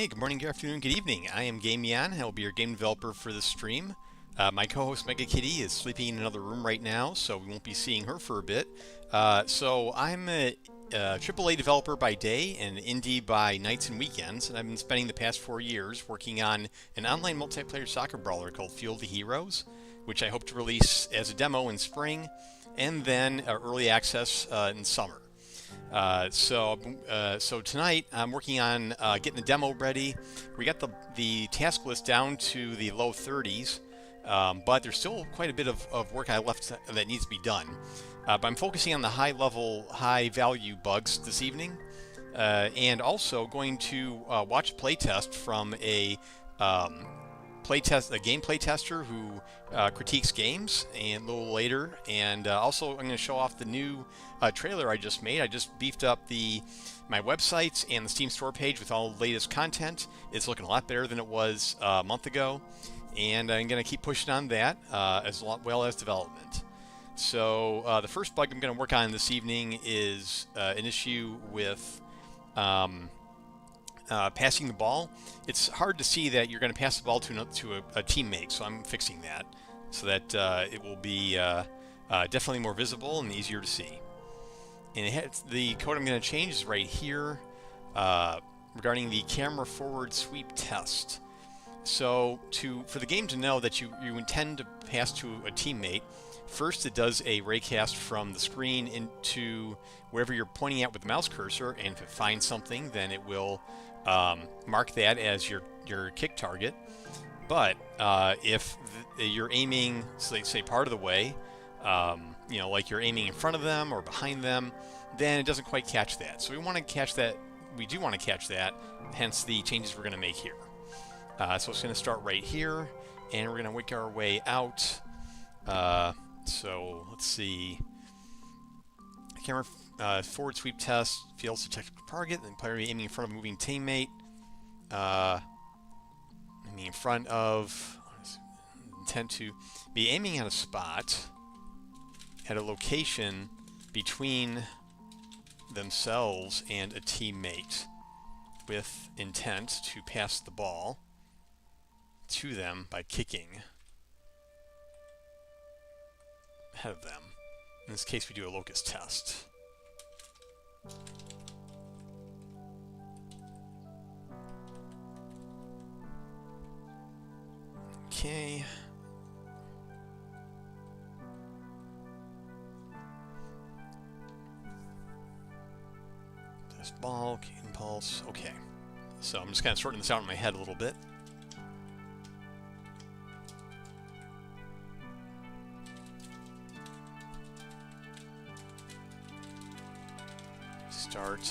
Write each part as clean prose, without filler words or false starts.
Hey, good morning, good afternoon, good evening. I am Game Yan. I will be your game developer for this stream. My co-host Mega Kitty is sleeping in another room right now, so we won't be seeing her for a bit. So I'm a AAA developer by day and indie by nights and weekends, and I've been spending the past 4 years working on an online multiplayer soccer brawler called Fuel the Heroes, which I hope to release as a demo in spring, and then early access in summer. So tonight I'm working on getting the demo ready. We got the task list down to the low 30s, but there's still quite a bit of work I left that needs to be done. But I'm focusing on the high level, high value bugs this evening, and also going to watch a playtest from um, a gameplay tester who critiques games, and a little later. And also, I'm going to show off the new trailer I just made. I just beefed up my websites and the Steam store page with all the latest content. It's looking a lot better than it was a month ago, and I'm going to keep pushing on that as well as development. So the first bug I'm going to work on this evening is an issue with passing the ball. It's hard to see that you're going to pass the ball to a teammate, so I'm fixing that so that it will be definitely more visible and easier to see. And the code I'm going to change is right here regarding the camera forward sweep test. So for the game to know that you intend to pass to a teammate, first it does a raycast from the screen into wherever you're pointing at with the mouse cursor, and if it finds something, then it will mark that as your kick target. But if you're aiming, say part of the way, like you're aiming in front of them or behind them, then it doesn't quite catch that. So we want to catch that. We do want to catch that. Hence the changes we're going to make here. So it's going to start right here, and we're going to work our way out. So let's see. Camera forward sweep test fails to detect target, then player aiming in front of a moving teammate. Aiming in front of. Intend to be aiming at a spot at a location between themselves and a teammate with intent to pass the ball to them by kicking ahead of them. In this case, we do a locus test. Okay. Test ball, impulse. Okay. So I'm just kind of sorting this out in my head a little bit. Start.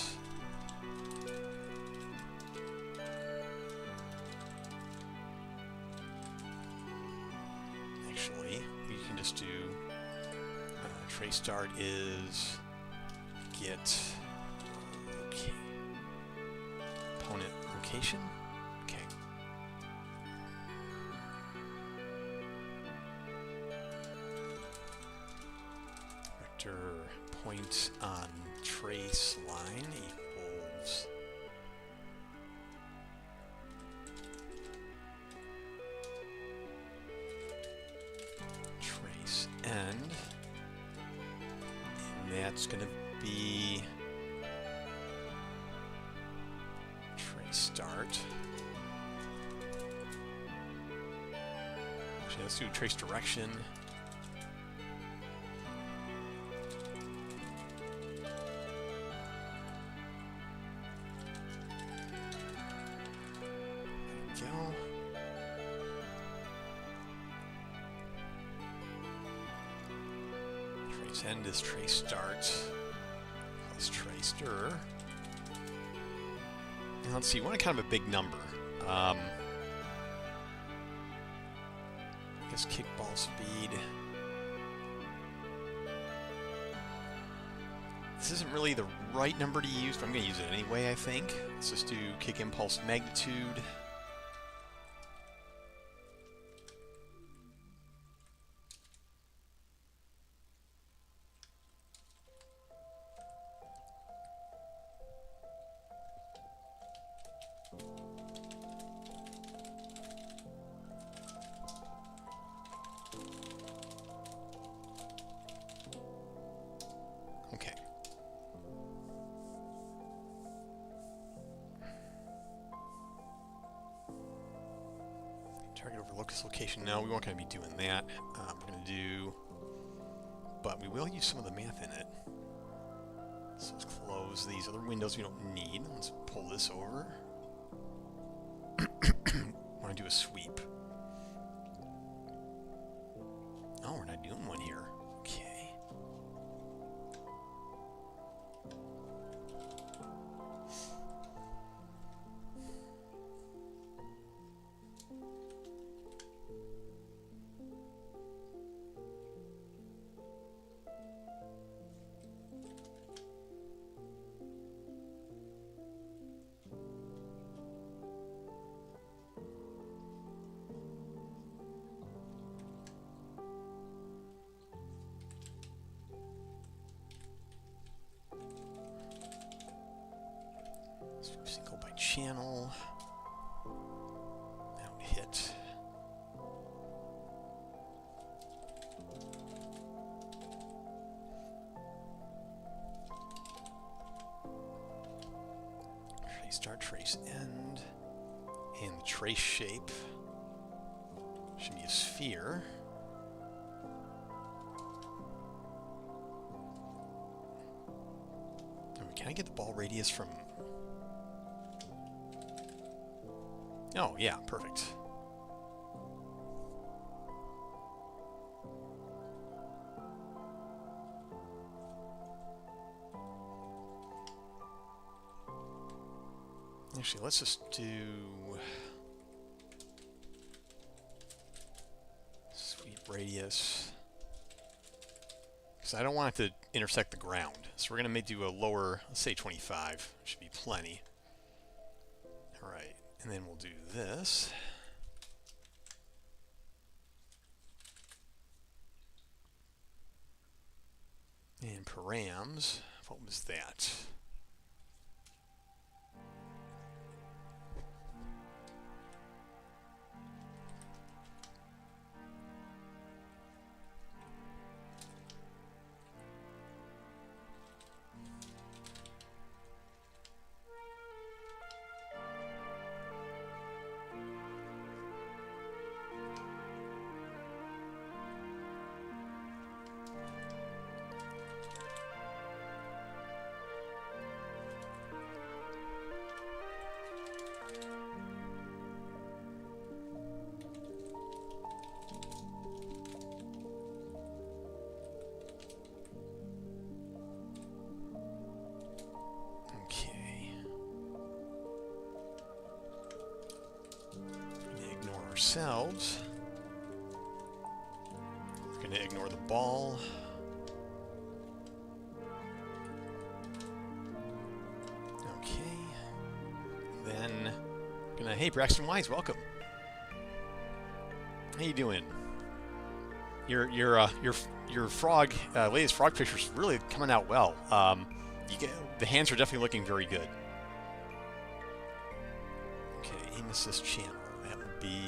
Actually, we can just do trace start is get opponent location. Okay. Vector point on trace line equals trace end, and that's going to be trace start. Actually, let's do trace direction. Go. Trace end is trace start plus trace dir. And let's see, we want kind of a big number. I guess kickball speed. This isn't really the right number to use, but I'm going to use it anyway, I think. Let's just do kick impulse magnitude. Target over locus location. No, we weren't going to be doing that. We're going to do... But we will use some of the math in it. So let's close these other windows we don't need. Let's pull this over. I want to do a sweep. Oh, we're not doing one here. Okay. Single by channel. That would hit. Trace start, trace end. And the trace shape should be a sphere. Can I get the ball radius from... Oh, yeah, perfect. Actually, let's just do sweep radius, because I don't want it to intersect the ground. So we're going to do a lower, let's say 25. Should be plenty. All right. And then we'll do this. And params, what was that? Ourselves. We're going to ignore the ball. Okay. Then gonna, hey Braxton Wise, welcome. How you doing? Your frog latest frog picture's really coming out well. The hands are definitely looking very good. Okay, aim assist channel. That would be.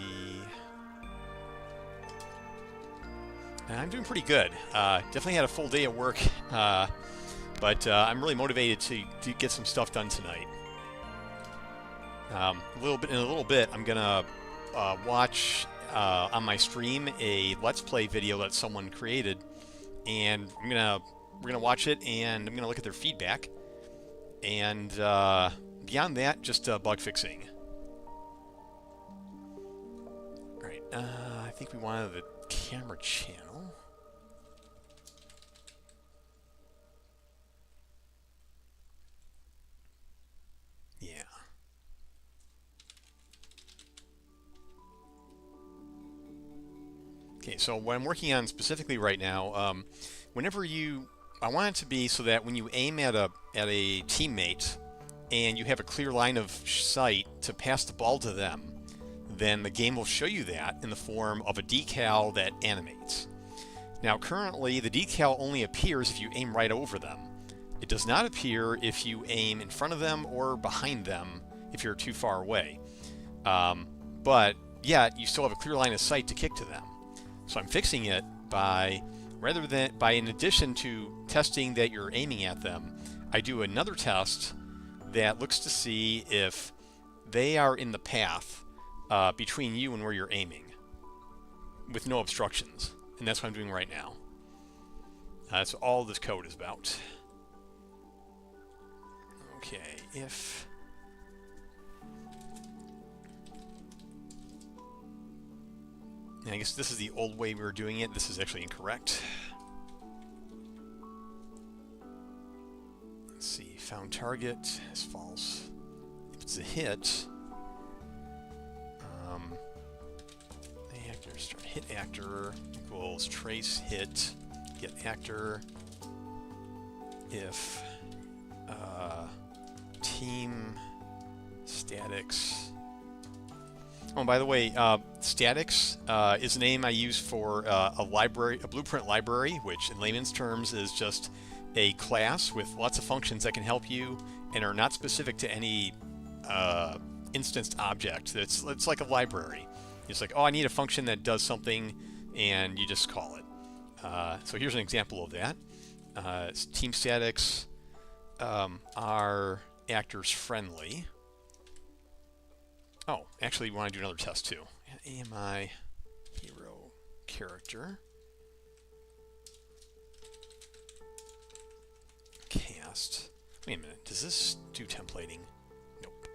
I'm doing pretty good. Definitely had a full day at work, but I'm really motivated to get some stuff done tonight. In a little bit, I'm gonna watch on my stream a Let's Play video that someone created, and we're gonna watch it, and I'm gonna look at their feedback, and beyond that, just bug fixing. All right, I think we wanted the camera channel. Yeah. Okay, so what I'm working on specifically right now, whenever I want it to be so that when you aim at a teammate and you have a clear line of sight to pass the ball to them, then the game will show you that in the form of a decal that animates. Now currently the decal only appears if you aim right over them. It does not appear if you aim in front of them or behind them if you're too far away. But yet you still have a clear line of sight to kick to them. So I'm fixing it by, in addition to testing that you're aiming at them, I do another test that looks to see if they are in the path between you and where you're aiming with no obstructions. And that's what I'm doing right now. That's all this code is about. Okay, if... I guess this is the old way we were doing it. This is actually incorrect. Let's see, found target is false. If it's a hit, actor start hit actor equals trace hit get actor if team statics. Oh, by the way, statics is a name I use for a library, a blueprint library, which in layman's terms is just a class with lots of functions that can help you and are not specific to any instanced object. It's like a library. It's like, oh, I need a function that does something, and you just call it. So here's an example of that. Team statics are actors friendly. Oh, actually, we want to do another test too. AMI hero character cast. Wait a minute. Does this do templating? Nope.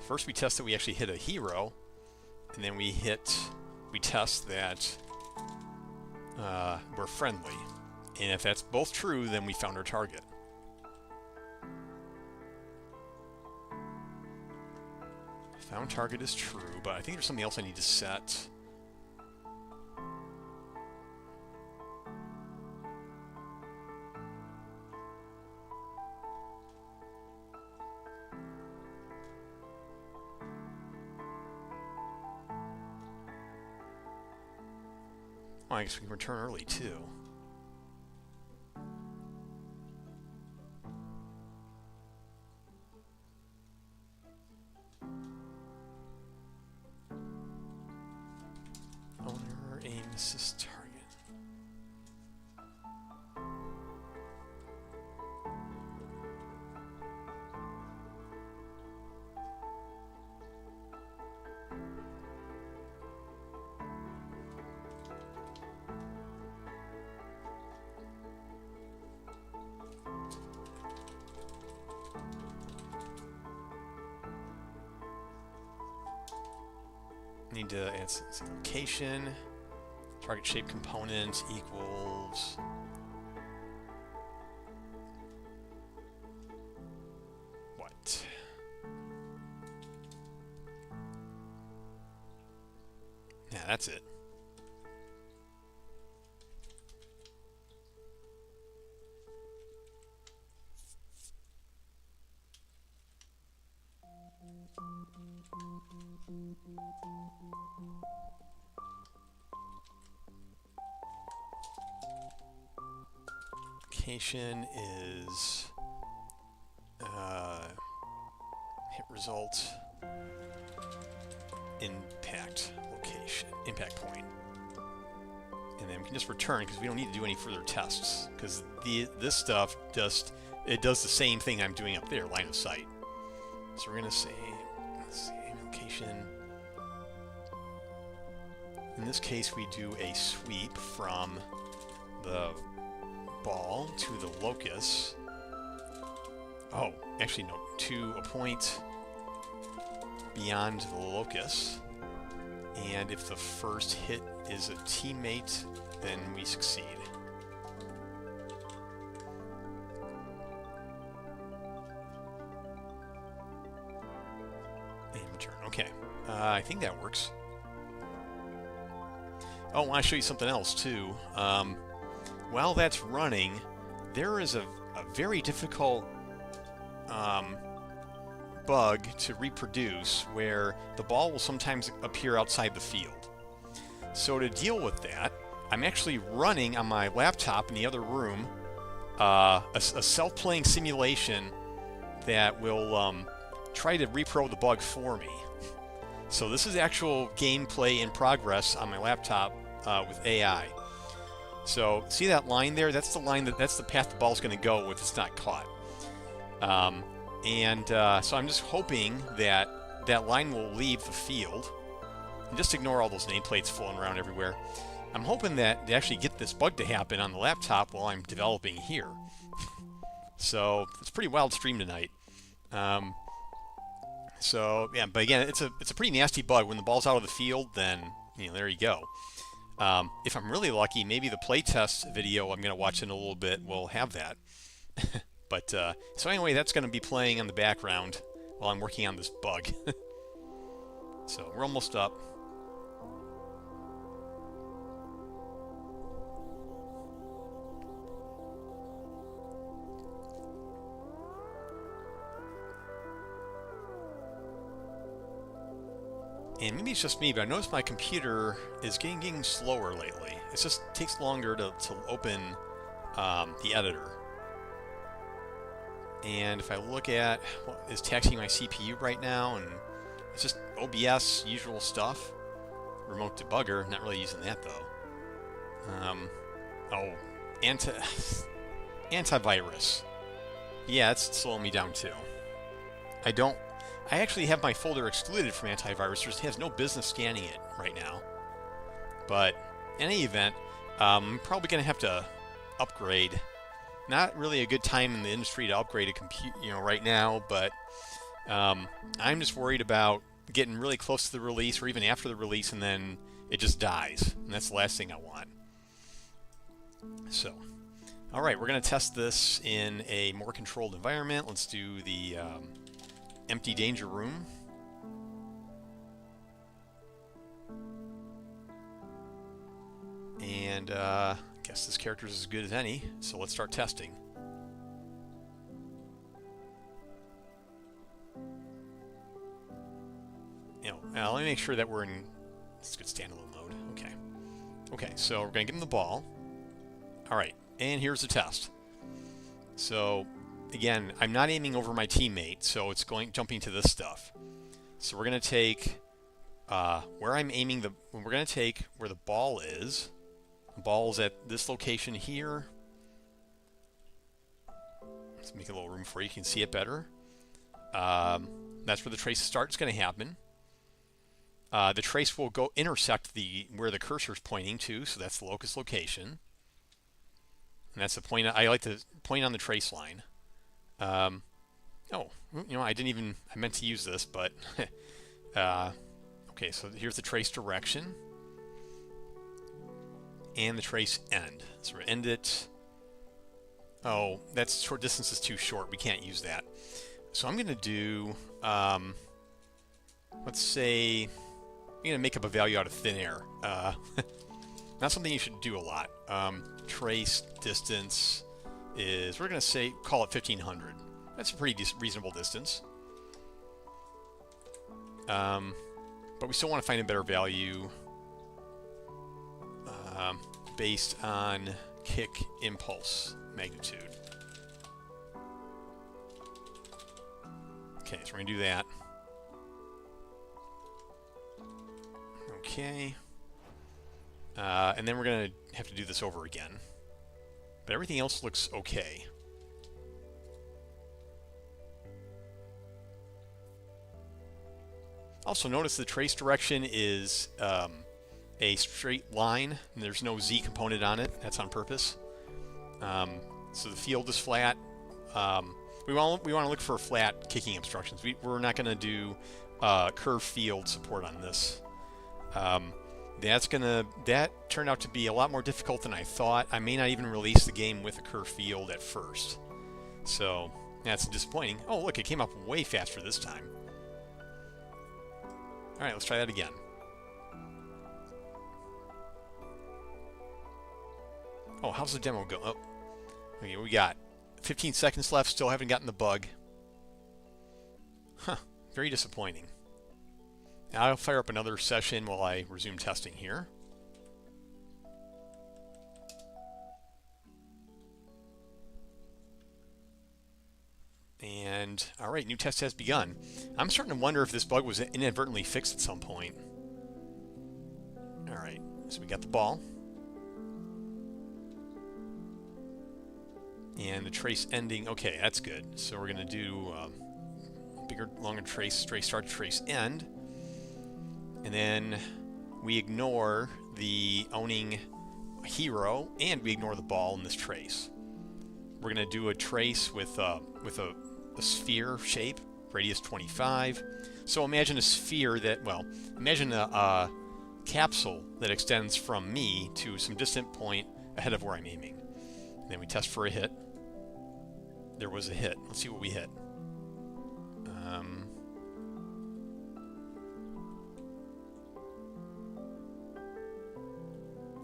First, we test that we actually hit a hero, and then we test that we're friendly. And if that's both true, then we found our target. Found target is true, but I think there's something else I need to set. Oh, I guess we can return early too. Owner aim assist target. Need to add some location. Target shape component equals what? Yeah, that's it. Location is hit result impact location impact point, and then we can just return because we don't need to do any further tests because this stuff does the same thing I'm doing up there, line of sight. So we're gonna say, let's see, location. In this case, we do a sweep from the ball to the locus. Oh, actually no, to a point beyond the locus. And if the first hit is a teammate, then we succeed. And return. Okay, I think that works. Oh, I want to show you something else too. While that's running, there is a very difficult bug to reproduce where the ball will sometimes appear outside the field. So to deal with that, I'm actually running on my laptop in the other room a self-playing simulation that will try to repro the bug for me. So this is actual gameplay in progress on my laptop with AI. So see that line there? That's the line that's the path the ball's going to go if it's not caught. So I'm just hoping that that line will leave the field. And just ignore all those nameplates floating around everywhere. I'm hoping that they actually get this bug to happen on the laptop while I'm developing here. So it's a pretty wild stream tonight. So yeah, but again, it's a pretty nasty bug. When the ball's out of the field, then there you go. If I'm really lucky, maybe the playtest video I'm going to watch in a little bit will have that. But so anyway, that's going to be playing in the background while I'm working on this bug. So we're almost up. And maybe it's just me, but I noticed my computer is getting slower lately. It just takes longer to open the editor. And if I look at what is taxing my CPU right now, and it's just OBS, usual stuff. Remote debugger, not really using that though. Oh, antivirus. Yeah, it's slowing me down too. I actually have my folder excluded from antivirus. It has no business scanning it right now. But in any event, I'm probably going to have to upgrade. Not really a good time in the industry to upgrade a computer, right now. But I'm just worried about getting really close to the release, or even after the release, and then it just dies. And that's the last thing I want. So, all right, we're going to test this in a more controlled environment. Let's do the empty danger room. And I guess this character is as good as any, so let's start testing. Now let me make sure that we're in this good standalone mode. Okay, so we're going to give him the ball. Alright, and here's the test. So again, I'm not aiming over my teammate, so it's jumping to this stuff. So we're going to take where I'm aiming we're going to take where the ball is. The ball's at this location here. Let's make a little room for you. You can see it better. That's where the trace start is going to happen. The trace will go intersect where the cursor is pointing to, so that's the locus location. And that's the point. I like to point on the trace line. I meant to use this, but okay, so here's the trace direction and the trace end. So we're end it. Oh, that's short distance is too short. We can't use that. So I'm going to do, let's say, I'm going to make up a value out of thin air. Not something you should do a lot. Trace distance is, we're going to call it 1500. That's a pretty reasonable distance. But we still want to find a better value based on kick impulse magnitude. Okay, so we're going to do that. Okay. And then we're going to have to do this over again. But everything else looks okay. Also notice the trace direction is a straight line, and there's no Z component on it. That's on purpose. So the field is flat. We want to look for flat kicking obstructions. We're not going to do curved field support on this. That turned out to be a lot more difficult than I thought. I may not even release the game with a curved field at first. So that's disappointing. Oh, look, it came up way faster this time. All right, let's try that again. Oh, how's the demo go? Oh, okay, we got 15 seconds left. Still haven't gotten the bug. Huh, very disappointing. Now I'll fire up another session while I resume testing here. And, alright, new test has begun. I'm starting to wonder if this bug was inadvertently fixed at some point. Alright, so we got the ball. And the trace ending, okay, that's good. So we're going to do bigger, longer trace start to trace end. And then we ignore the owning hero, and we ignore the ball in this trace. We're going to do a trace with a sphere shape, radius 25. So imagine a sphere that, well, imagine a capsule that extends from me to some distant point ahead of where I'm aiming. And then we test for a hit. There was a hit. Let's see what we hit.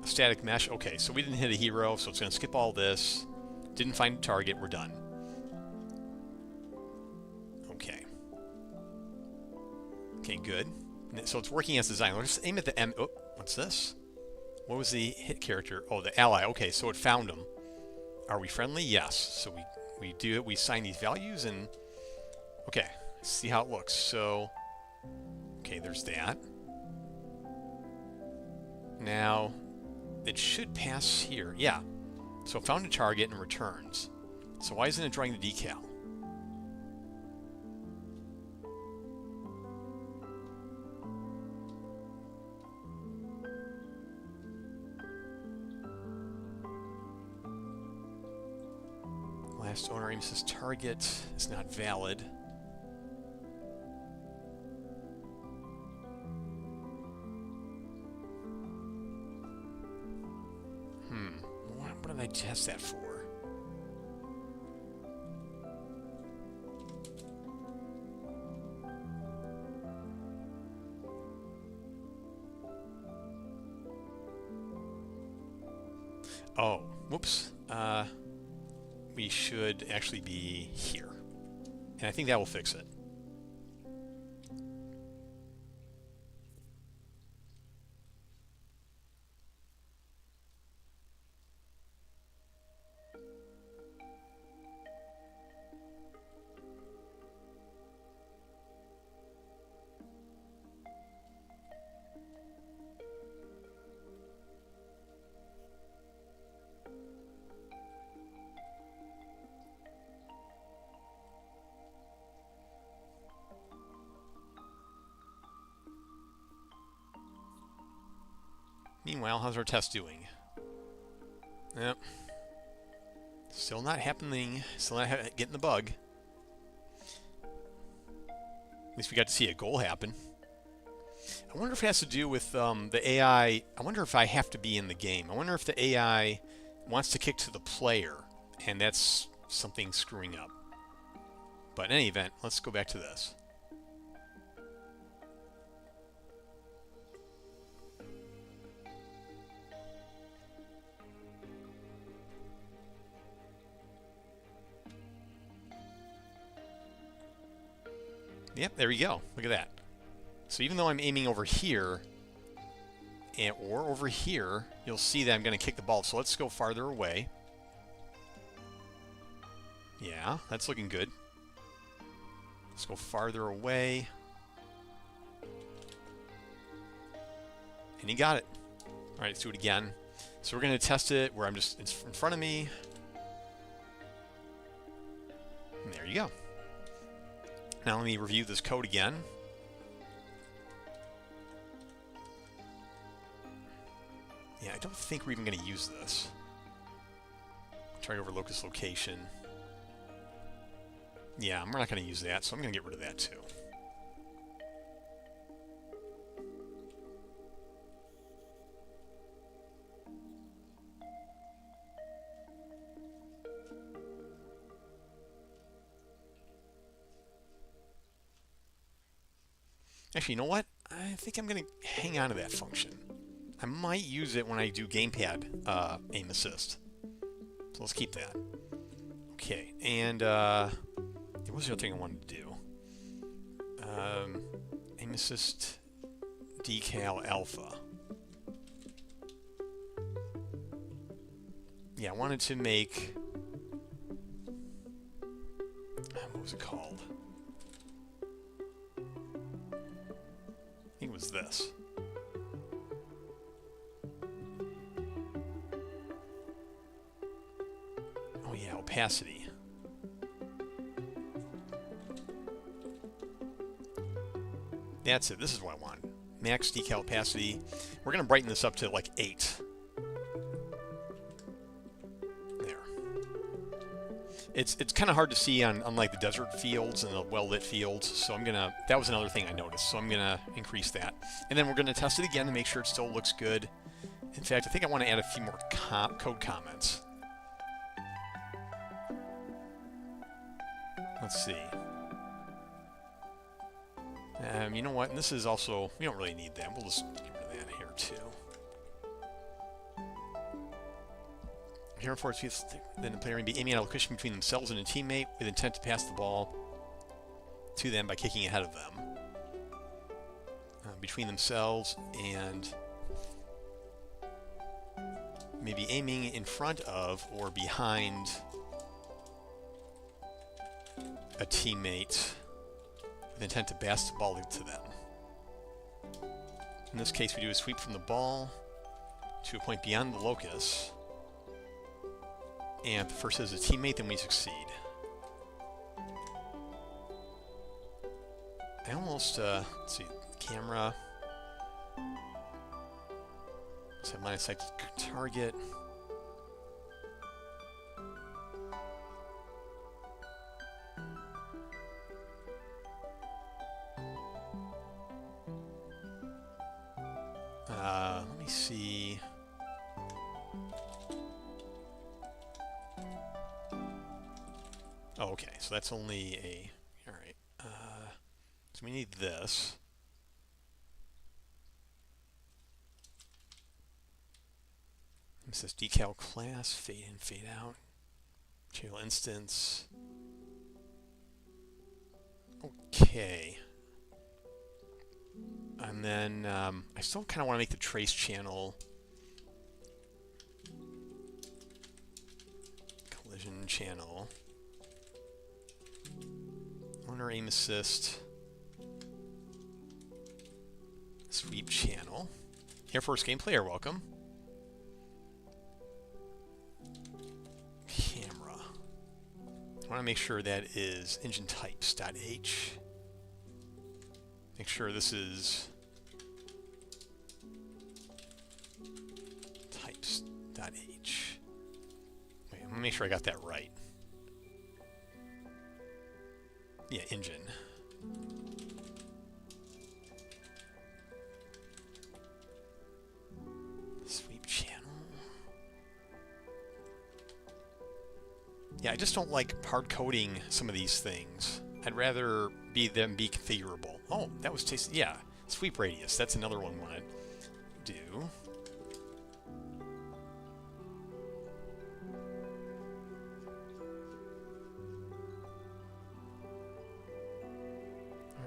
Static mesh. Okay, so we didn't hit a hero, so it's going to skip all this. Didn't find a target. We're done. Okay. Okay, good. So it's working as designed. Let's aim at the M. Oh, what's this? What was the hit character? Oh, the ally. Okay, so it found him. Are we friendly? Yes. So we do it. We assign these values and okay. See how it looks. So okay, there's that. Now it should pass here. Yeah. So it found a target and returns. So why isn't it drawing the decal? Last owner aims his target is not valid. What did I test that for? Oh, whoops. We should actually be here. And I think that will fix it. Meanwhile, how's our test doing? Yep. Still not happening. Still not getting the bug. At least we got to see a goal happen. I wonder if it has to do with the AI. I wonder if I have to be in the game. I wonder if the AI wants to kick to the player, and that's something screwing up. But in any event, let's go back to this. Yep, there you go. Look at that. So even though I'm aiming over here, or over here, you'll see that I'm going to kick the ball. So let's go farther away. Yeah, that's looking good. Let's go farther away. And he got it. All right, let's do it again. So we're going to test it where it's in front of me. And there you go. Now let me review this code again. Yeah, I don't think we're even going to use this. Try over locus location. Yeah, we're not going to use that, so I'm going to get rid of that too. Actually, you know what? I think I'm going to hang on to that function. I might use it when I do gamepad aim assist. So let's keep that. Okay, and what was the other thing I wanted to do? Aim assist decal alpha. Yeah, I wanted to make... what was it called? I think it was this. opacity. That's it. This is what I want. Max decal opacity. We're going to brighten this up to like 8. There. It's kind of hard to see on like the desert fields and the well-lit fields, so I'm gonna. That was another thing I noticed, so I'm gonna increase that, and then we're gonna test it again to make sure it still looks good. In fact, I think I want to add a few more code comments. Let's see. You know what? And this is also, we don't really need that. We'll just get rid of that here too. Here for it, then the player may be aiming at a location between themselves and a teammate with intent to pass the ball to them by kicking ahead of them. Between themselves and maybe aiming in front of or behind a teammate with intent to pass the ball to them. In this case, we do a sweep from the ball to a point beyond the locus. And if the first is a teammate, then we succeed. I almost, let's see, camera. Set line of sight to target. Let me see. Oh, okay, so that's only a, all right. So we need this. This is decal class, fade in, fade out. Material instance. Okay. And then I still kind of want to make the trace channel collision channel. Owner aim assist. Sweep channel. Air Force game player, welcome. Camera. I want to make sure that is engine types.h. Make sure this is types.h. Wait, I'm gonna make sure I got that right. Yeah, engine. Sweep channel. Yeah, I just don't like hard coding some of these things. I'd rather them be configurable. Oh, that was tasty. Yeah, sweep radius. That's another one we want to do.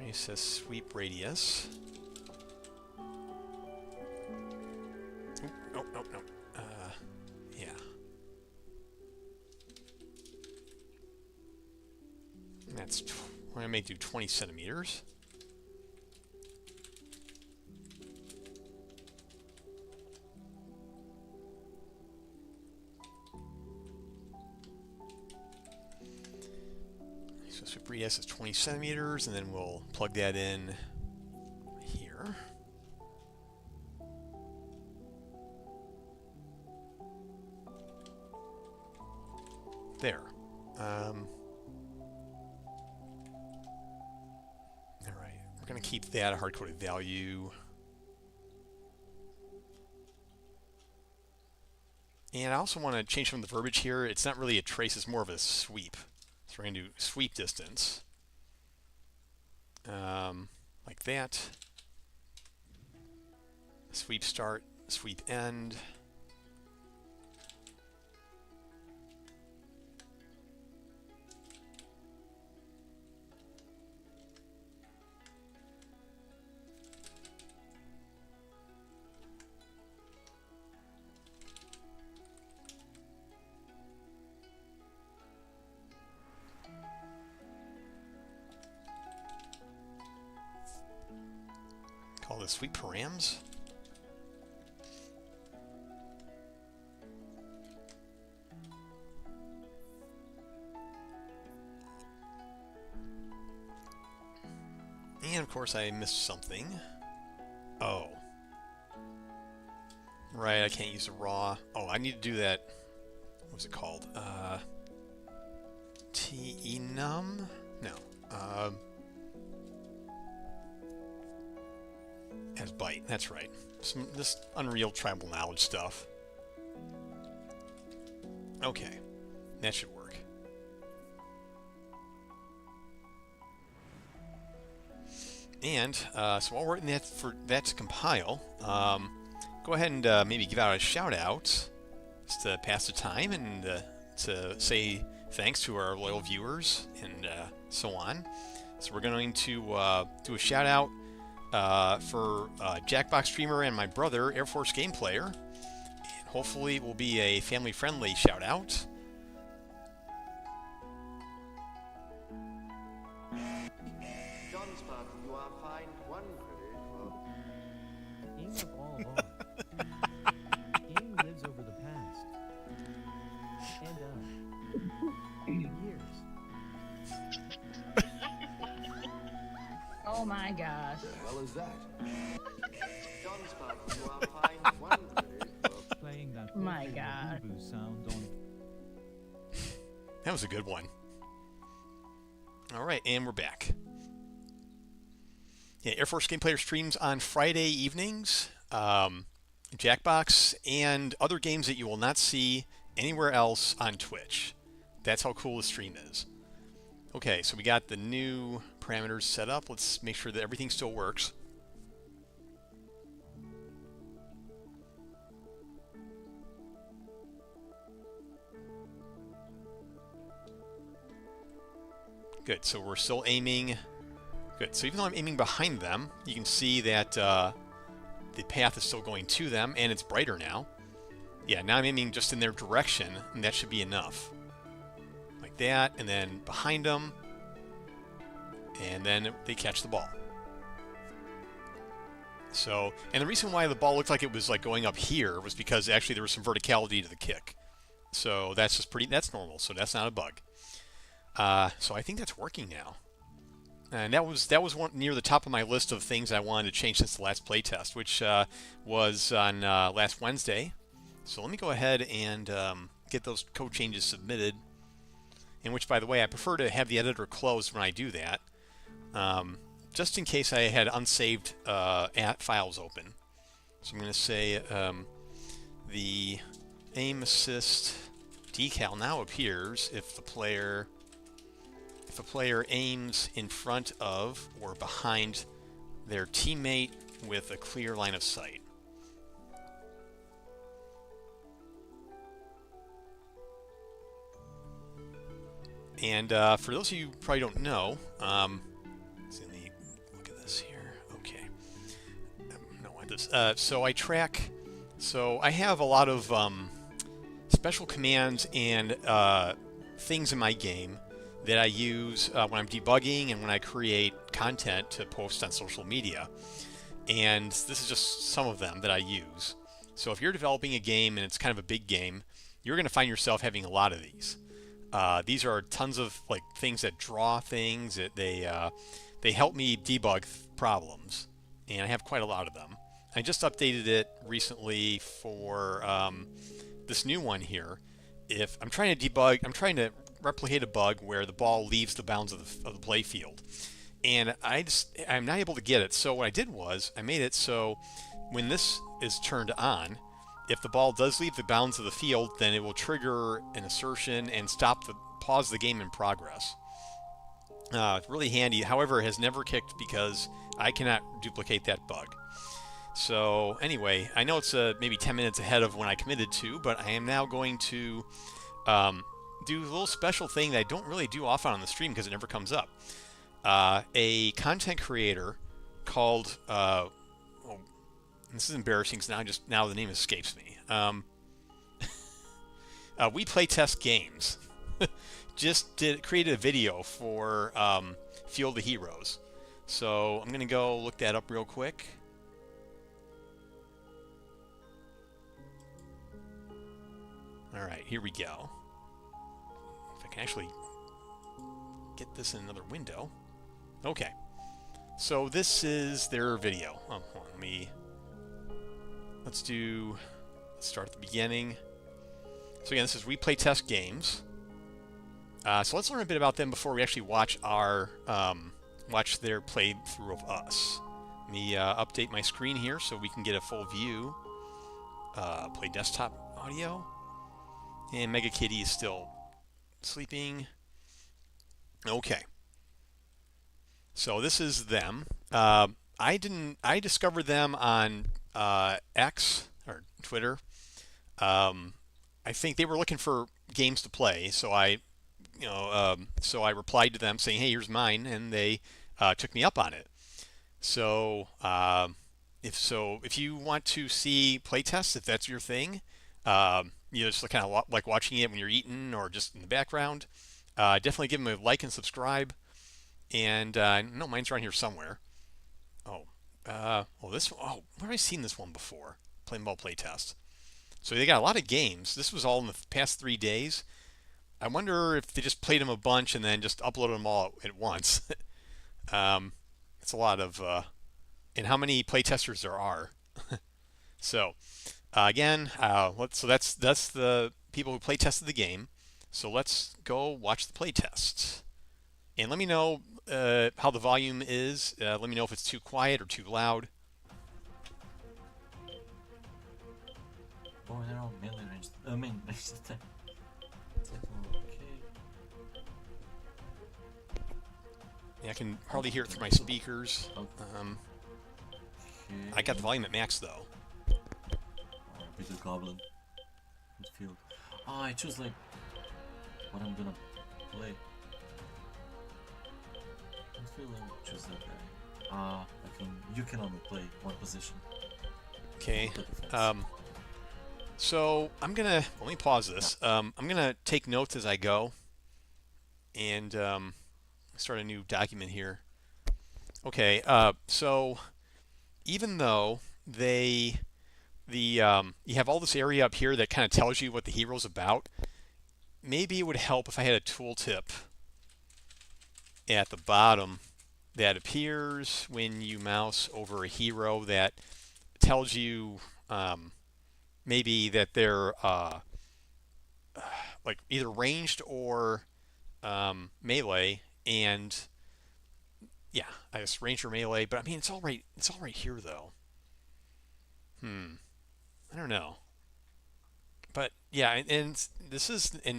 It says sweep radius. Oop, nope, nope, nope. Yeah. And that's, we're going to do 20 centimeters. So sweep radius is 20 centimeters, and then we'll plug that in here. There. All right, we're going to keep that a hard-coded value. And I also want to change some of the verbiage here. It's not really a trace, it's more of a sweep. So we're going to do sweep distance. Like that. Sweep start, sweep end. Call this sweep params. And of course I missed something. Oh. Right, I can't use the raw. Oh, I need to do that. What's it called? T-enum? No. As byte, that's right. This Unreal Tribal Knowledge stuff. Okay, that should work. And so while we're waiting for that to compile, go ahead and maybe give out a shout out just to pass the time and to say thanks to our loyal viewers and so on. So we're going to do a shout out for Jackbox Streamer and my brother, Air Force Game Player. And hopefully it will be a family-friendly shout out. Game lives over the past. And years. Oh my gosh. The hell is that? Playing that My God. boo sound on. That was a good one. All right, and we're back. Yeah, Air Force Game Player streams on Friday evenings. Jackbox and other games that you will not see anywhere else on Twitch. That's how cool the stream is. Okay, so we got the new parameters set up. Let's make sure that everything still works. Good, so we're still aiming. Good, so even though I'm aiming behind them, you can see that the path is still going to them, and it's brighter now. Yeah, now I'm aiming just in their direction, and that should be enough. Like that, and then behind them, and then they catch the ball. So, and the reason why the ball looked like it was like going up here was because actually there was some verticality to the kick. So that's just that's normal, so that's not a bug. So I think that's working now. And that was one near the top of my list of things I wanted to change since the last playtest, which was on last Wednesday. So let me go ahead and get those code changes submitted. In which, by the way, I prefer to have the editor closed when I do that, just in case I had unsaved files open. So I'm going to say the aim assist decal now appears if the player aims in front of or behind their teammate with a clear line of sight. And for those of you who probably don't know, let me look at this here. Okay. I don't want this. So I track. So I have a lot of special commands and things in my game that I use when I'm debugging and when I create content to post on social media. And this is just some of them that I use. So if you're developing a game and it's kind of a big game, you're going to find yourself having a lot of these. These are tons of like things that draw things. They help me debug problems, and I have quite a lot of them. I just updated it recently for this new one here. If I'm trying to debug, I'm trying to replicate a bug where the ball leaves the bounds of the play field, and I'm not able to get it. So what I did was I made it so when this is turned on, if the ball does leave the bounds of the field, then it will trigger an assertion and pause the game in progress. Really handy. However, it has never kicked because I cannot duplicate that bug. So anyway, I know it's maybe 10 minutes ahead of when I committed to, but I am now going to do a little special thing that I don't really do often on the stream because it never comes up. A content creator called this is embarrassing because now the name escapes me. We Play Test Games created a video for Field of Heroes. So I'm gonna go look that up real quick. All right, here we go. If I can actually get this in another window. Okay. So this is their video. Oh, hold on, let's start at the beginning. So again, this is We Play Test Games. So let's learn a bit about them before we actually watch their playthrough of us. Let me update my screen here so we can get a full view. Play desktop audio. And Mega Kitty is still sleeping. Okay. So this is them. I discovered them on X or Twitter. I think they were looking for games to play, so I replied to them saying, "Hey, here's mine," and they took me up on it. So if you want to see playtests, if that's your thing, just kind of like watching it when you're eating or just in the background, definitely give them a like and subscribe. And no, mine's around here somewhere. Where have I seen this one before? Playing Ball Playtest. So they got a lot of games. This was all in the past 3 days. I wonder if they just played them a bunch and then just uploaded them all at once. It's a lot of, and how many playtesters there are. So that's the people who playtested the game. So let's go watch the playtests. And let me know how the volume is. Let me know if it's too quiet or too loud. Oh, they're all melee range. Main range attack. Okay. Yeah, I can hardly hear it through my speakers. Okay. I got the volume at max though. Oh, bigger goblin. In the field. Oh, I choose like what I'm gonna play. I feel like choose that guy. You can only play one position. Okay. So let me pause this. I'm gonna take notes as I go, and start a new document here. Okay. So even though you have all this area up here that kind of tells you what the hero's about, maybe it would help if I had a tooltip at the bottom that appears when you mouse over a hero that tells you maybe that they're like either ranged or melee, and yeah, I guess ranged or melee. But I mean, it's all right. It's all right here though. I don't know. But yeah, and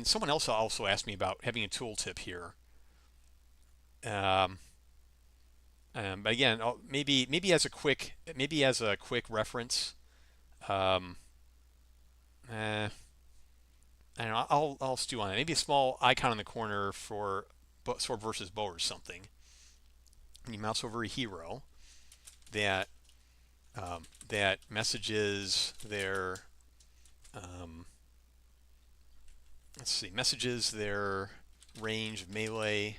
someone else also asked me about having a tooltip here. But again, maybe as a quick reference. I don't know. I'll stew on it. Maybe a small icon in the corner for sword versus bow or something. And you mouse over a hero that messages their messages their range, melee,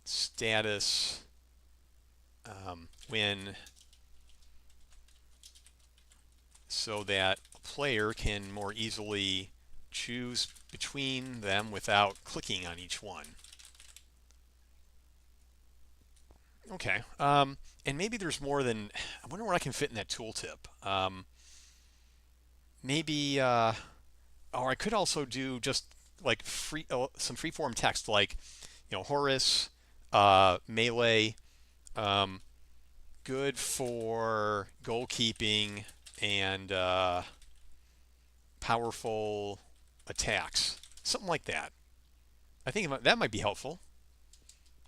status, when, so that a player can more easily choose between them without clicking on each one. Okay, and maybe there's more than, I wonder what I can fit in that tooltip. Maybe, or I could also do just like some freeform text, like, Horus, melee, good for goalkeeping and powerful attacks, something like that. I think that might be helpful.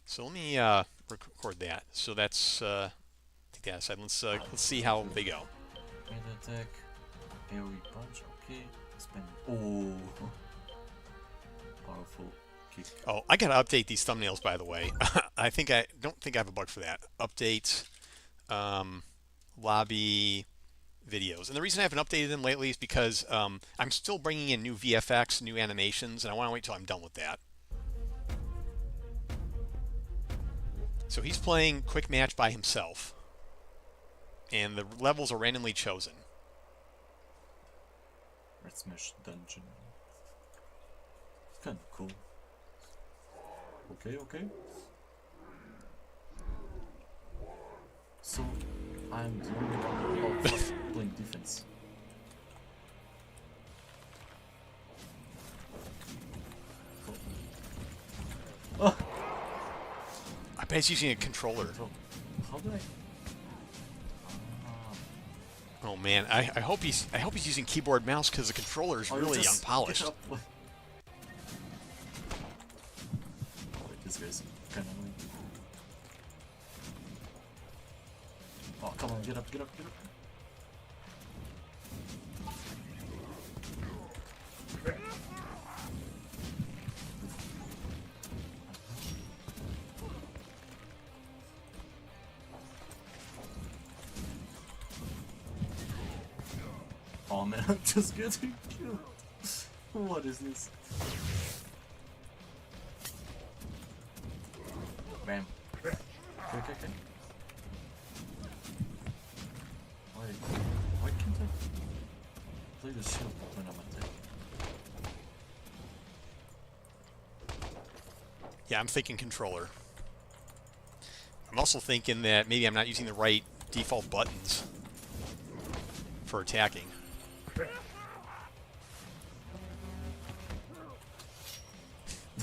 So let me record that. So that's take that aside. Let's see how they go. Mid attack, AoE punch. Okay. Spend. Oh, powerful kick. Oh, I gotta update these thumbnails, by the way. I don't think I have a bug for that. Update lobby videos, and the reason I haven't updated them lately is because I'm still bringing in new VFX, new animations, and I want to wait till I'm done with that. So he's playing quick match by himself, and the levels are randomly chosen. Red Smash Dungeon. It's kind of cool. Okay, okay. So I'm the only one playing defense. Oh. I bet he's using a controller. So, how do I? Oh man, I hope he's using keyboard mouse because the controller is really just unpolished. get up. Wait, this guy's kind of annoying. Oh, come on, get up, get up, get up. Oh man, I'm just getting killed. What is this? Bam. Okay, okay, okay. Why can't I play the shield when I'm attacking? Yeah, I'm thinking controller. I'm also thinking that maybe I'm not using the right default buttons for attacking.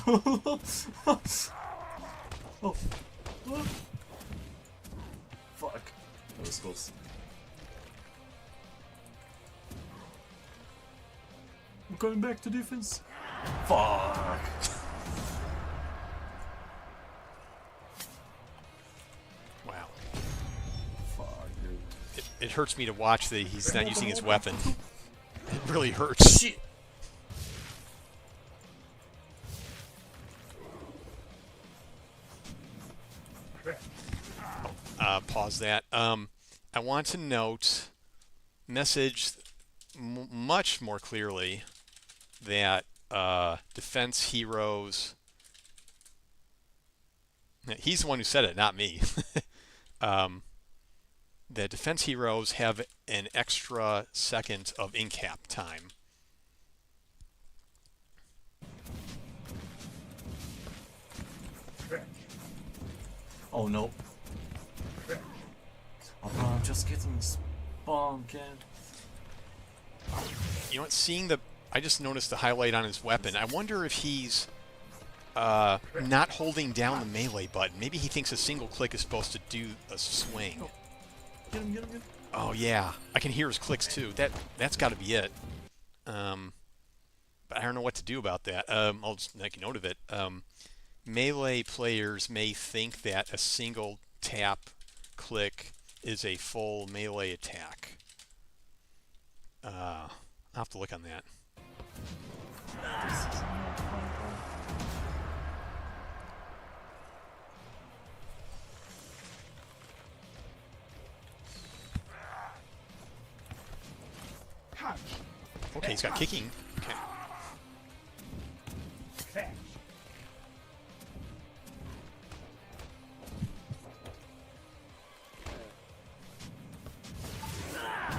Oh. Fuck. That was close. I'm going back to defense. Fuck. Wow. Fuck, dude. It hurts me to watch that he's not using his weapon. It really hurts. Shit. Pause that. I want to note, message much more clearly that defense heroes. He's the one who said it, not me. That defense heroes have an extra second of in-cap time. Oh no. Oh bro, I'm just getting spawned, Ken. You know what? Seeing the, I just noticed the highlight on his weapon. I wonder if he's not holding down the melee button. Maybe he thinks a single click is supposed to do a swing. Get him, get him, get him. Oh yeah, I can hear his clicks too. That's got to be it. But I don't know what to do about that. I'll just make a note of it. Melee players may think that a single tap click is a full melee attack. I'll have to look on that. This is not fun, Okay, he's got kicking. Okay.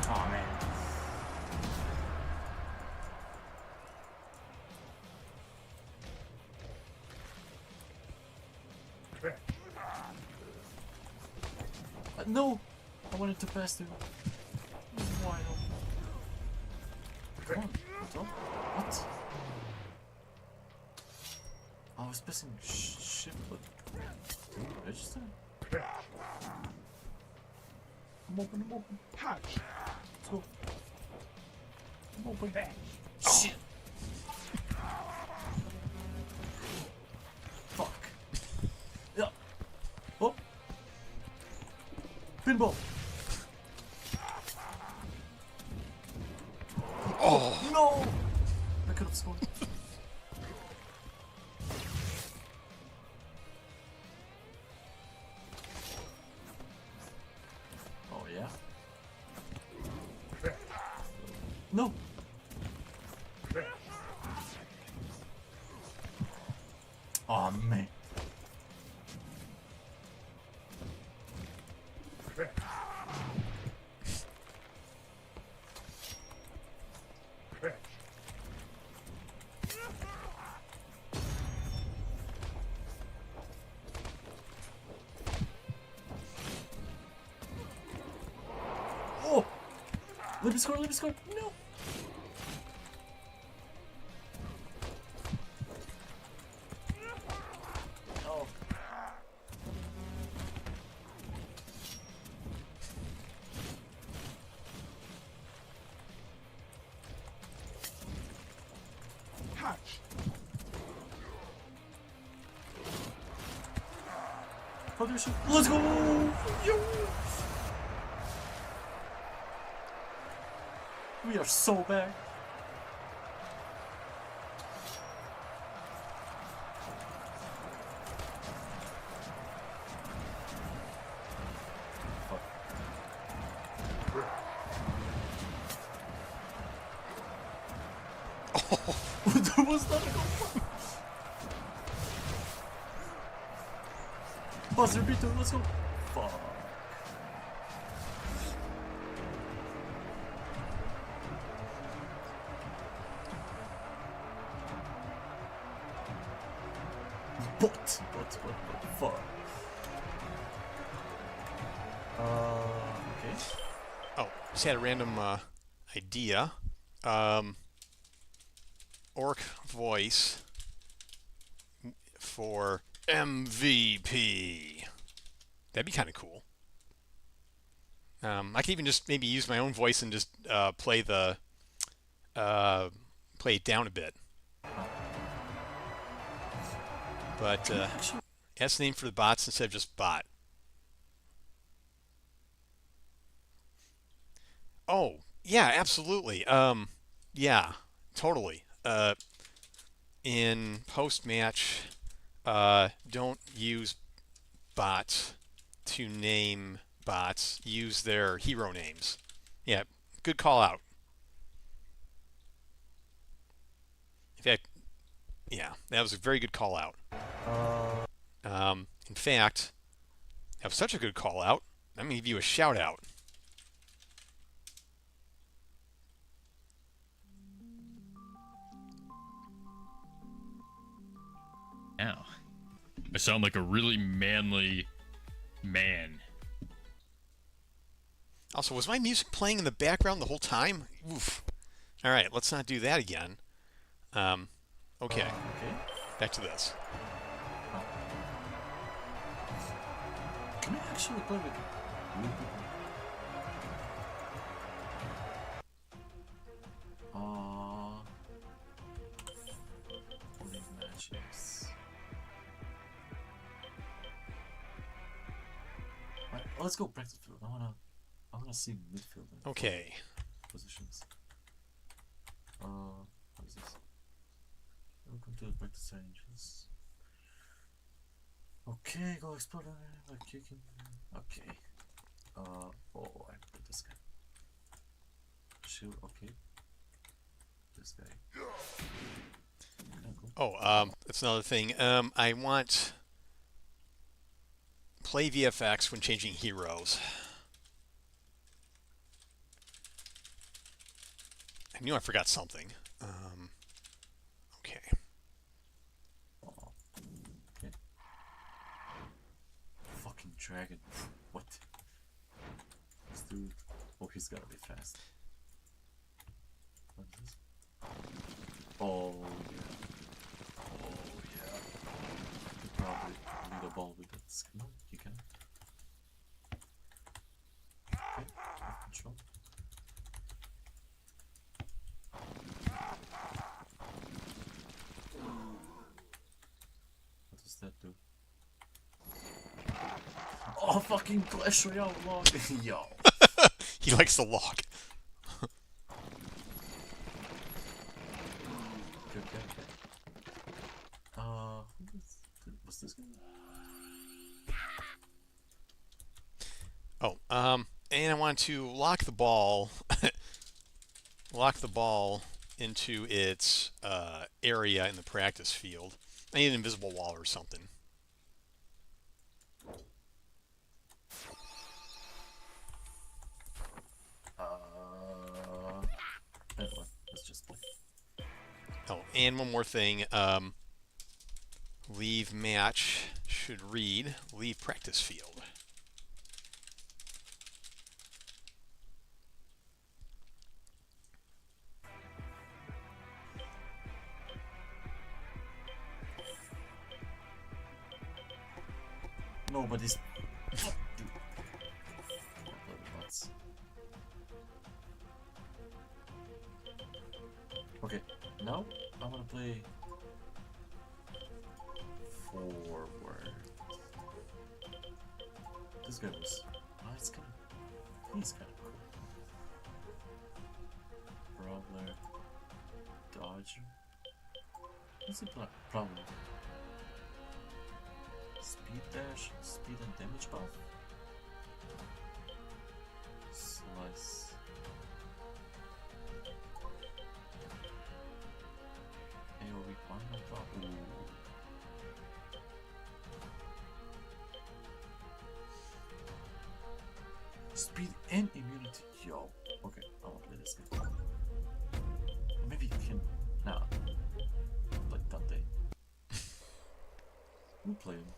Oh man. No! I wanted to pass through. Why not? Come on, what's up? What? I was pressing shift, but didn't register? I'm open, I'm open. Let's go. I'm open. Shit! Fuck. Yeah. Oh! Pinball! Oh No! I could have scored. Oh yeah? No! Oh man. Let me score, let me score. No. Oh. Other shoot. Let's go! Yo! We are so bad. Oh, There was not a goal. Buzzer beater, let's go. Fuck. But, fuck. Okay. oh, just had a random idea. Orc voice for MVP. That'd be kind of cool. I could even just maybe use my own voice and just play the play it down a bit. But that's the name for the bots instead of just bot. Oh, yeah, absolutely. Yeah, totally. In post-match, don't use bots to name bots. Use their hero names. Yeah, good call out. In fact, yeah, that was a very good call out. In fact, that was such a good call out, I'm going to give you a shout out. Ow. I sound like a really manly man. Also, was my music playing in the background the whole time? Oof. All right, let's not do that again. Okay, Okay. back to this. Can we actually play with new people? League matches. Right, let's go practice field. I wanna see midfield and Okay. positions. What is this? Welcome to the practice ranges. Okay, go explore by kicking. Okay. Oh, I put this guy. Shield, okay. This guy. Okay, cool. Oh, that's another thing. I want play VFX when changing heroes. I knew I forgot something. Okay. Oh, okay. Fucking dragon. What? This dude. Oh, he's gotta be fast. What is this? Oh, yeah. Oh, yeah. You probably need a ball with that skill. You can. Okay, have control. What does that do? Oh, fucking Clash Royale log. Yo. He likes the log. Okay. What's this guy? Oh, and I want to lock the ball, lock the ball into its area in the practice field. I need an invisible wall or something. Anyway, let's just play. Oh, and one more thing. Leave match should read leave practice field. Nobody's. Fuck, dude. Bloody butts. Okay, now I wanna play forward. This guy was. Oh, it's kinda. He's kinda cool. Brawler. Dodger. What's the problem? Speed dash, speed and damage buff. Slice. AoE one buff. Ooh. Speed and immunity. Yo. Okay, I wanna play this game. Maybe you can. Nah. Like Dante. We'll play him.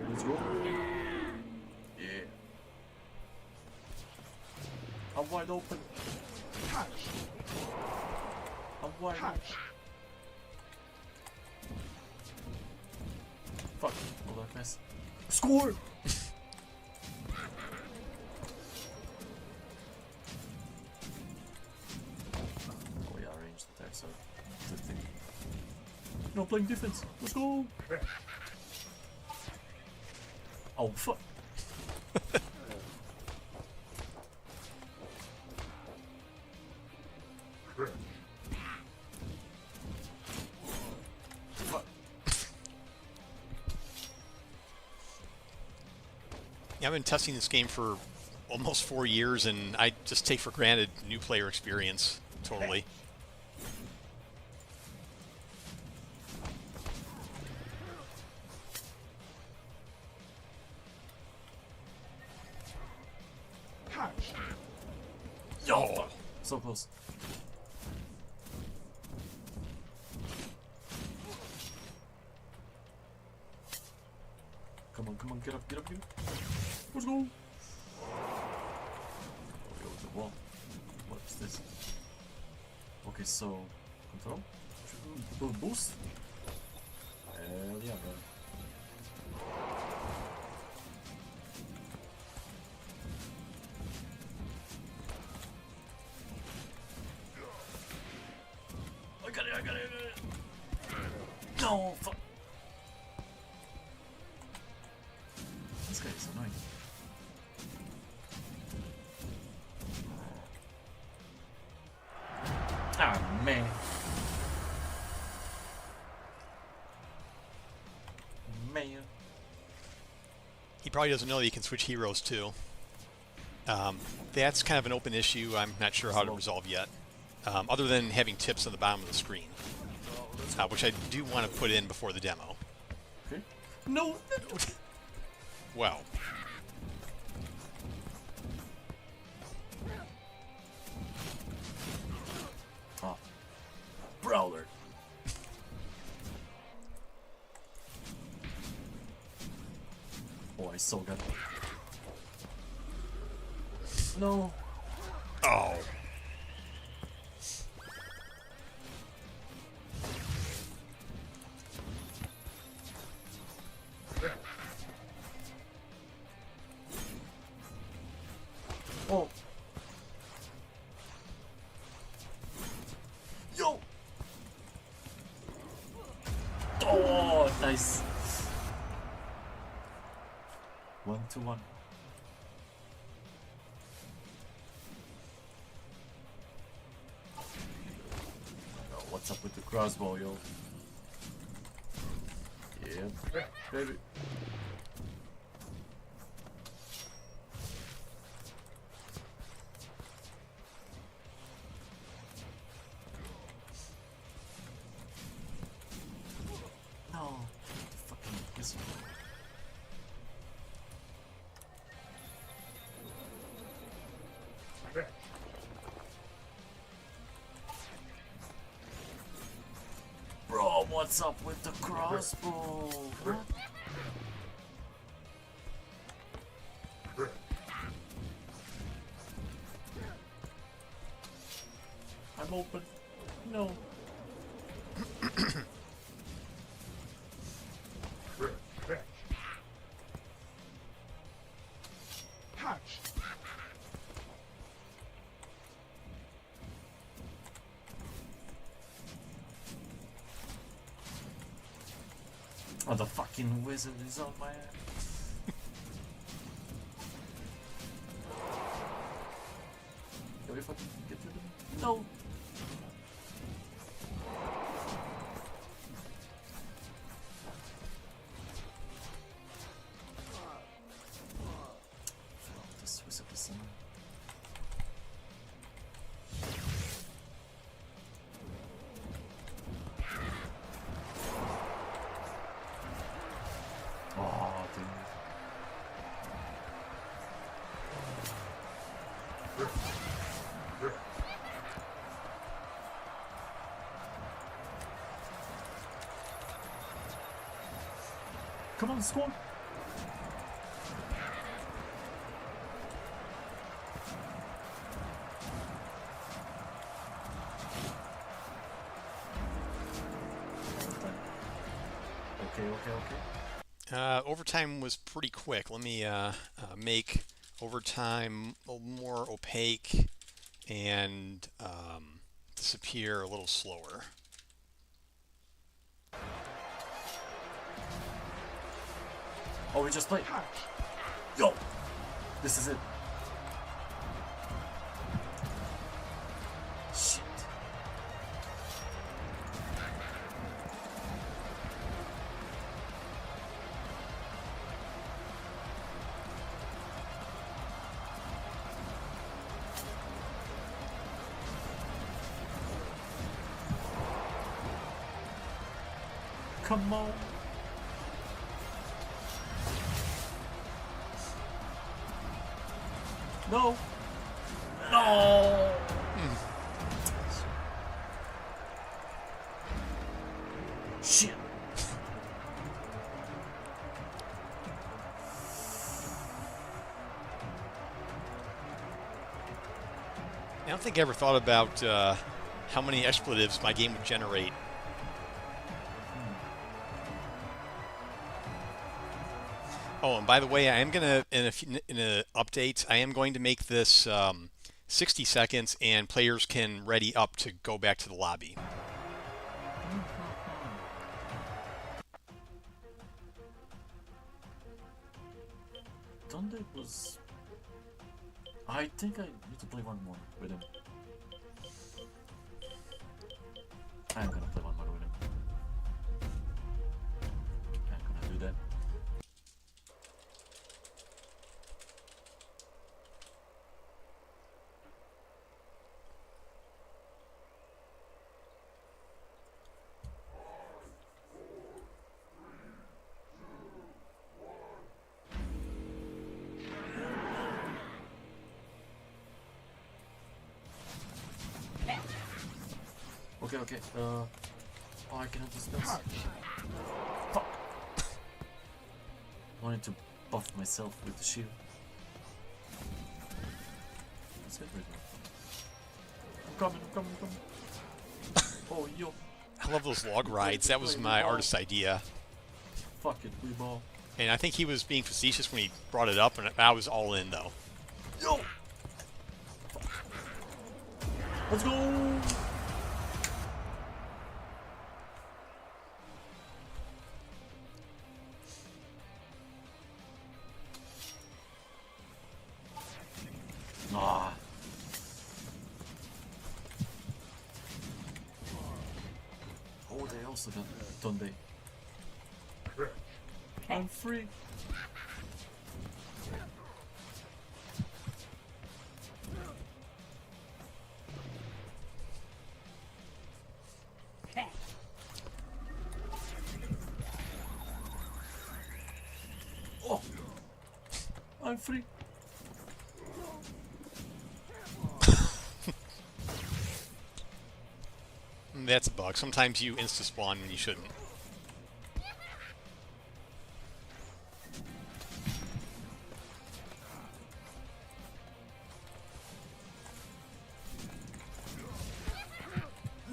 Let's go. Yeah. I'm wide open. I'm wide open. Fuck. All that mess. Score! Oh yeah, ranged attack, so good thing. No, playing defense. Let's go! Oh fuck! Fuck. Yeah, I've been testing this game for almost 4 years, and I just take for granted new player experience totally. Yo! So close. Come on, get up, get up, get up. Let's go! Oh, yo, the wall. What is this? Okay, so control? Boost? Hell yeah, bro. I got it. No, fuck. This guy is annoying. Ah, man. He probably doesn't know that you can switch heroes too. That's kind of an open issue. I'm not sure how to resolve yet. Other than having tips on the bottom of the screen, which I do want to put in before the demo. Okay. No. Well. Ah. Brawler. Oh, I so got. No. Oh. Oh. Yo. Oh, nice. 1-1. Oh, what's up with the crossbow, yo? Yeah, baby. No, the fucking whistle. Bro, what's up with the crossbow? What? I'm open. No. Oh, the fucking wizard is on my ass. Can we fucking get rid of him? No! This wizard is annoying. Oh, dude. Come on, squad. Okay. Overtime was pretty quick. Let me make overtime a little more opaque and disappear a little slower. Oh, we just played. Yo! This is it. Shit. Come on. No. No. Shit. I don't think I ever thought about how many expletives my game would generate. Oh, and by the way, I am gonna in a update, I am going to make this 60 seconds, and players can ready up to go back to the lobby. Dundee was. I think I need to play one more with him. I'm gonna play one more with him. I'm gonna do that. Okay. Oh, I cannot discuss. Fuck. I wanted to buff myself with the shield. Let's get rid of it. I'm coming. Oh, yo. I love those log rides. That was my artist's idea. Fuck it, we ball. And I think he was being facetious when he brought it up, and I was all in, though. Yo! Let's go! Ah. Oh, they also got Dundee. I'm free. Oh, I'm free. That's a bug. Sometimes you insta-spawn when you shouldn't.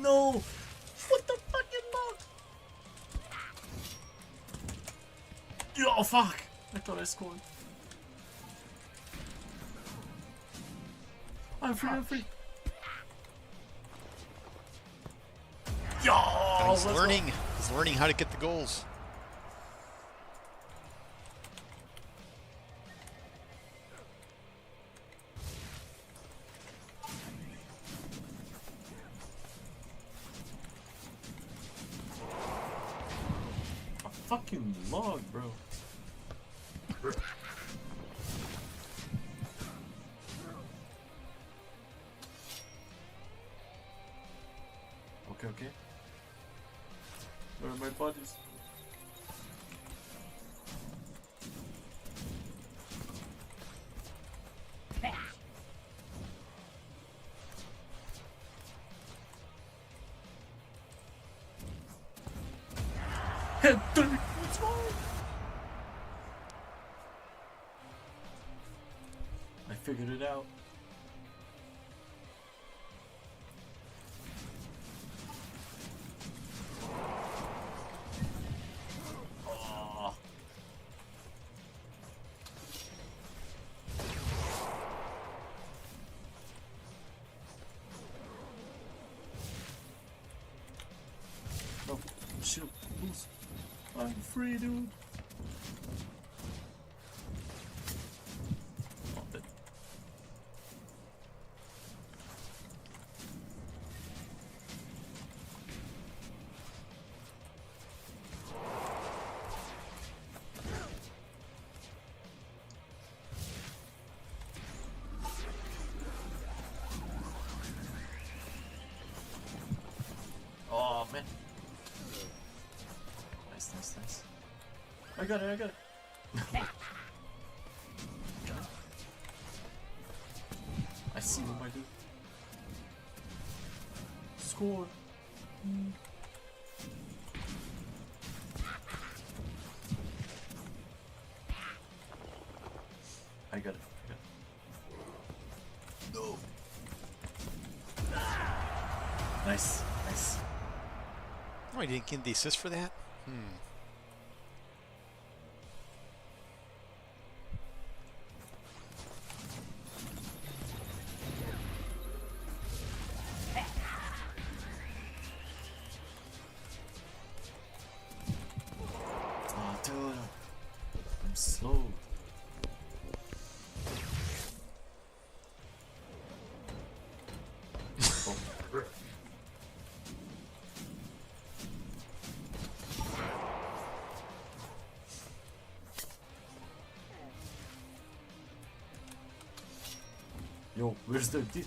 No! What the fucking log? Yo, fuck! I thought I scored. I'm free, I'm free. Yo! He's let's learning. He's learning how to get the goals. go. A fucking log, bro. Okay, okay. Where are my bodies? Head through. Let's go. I figured it out. Oh. No, shoot, boost. I'm free, dude. Oh, dead. Oh man. Nice, nice, nice. I got it, I got it. I see what I do. Score. I got it. No. Nice, nice. Oh, I didn't get the assist for that? Oh, dude. I'm slow. Oh. Yo, where's the dick?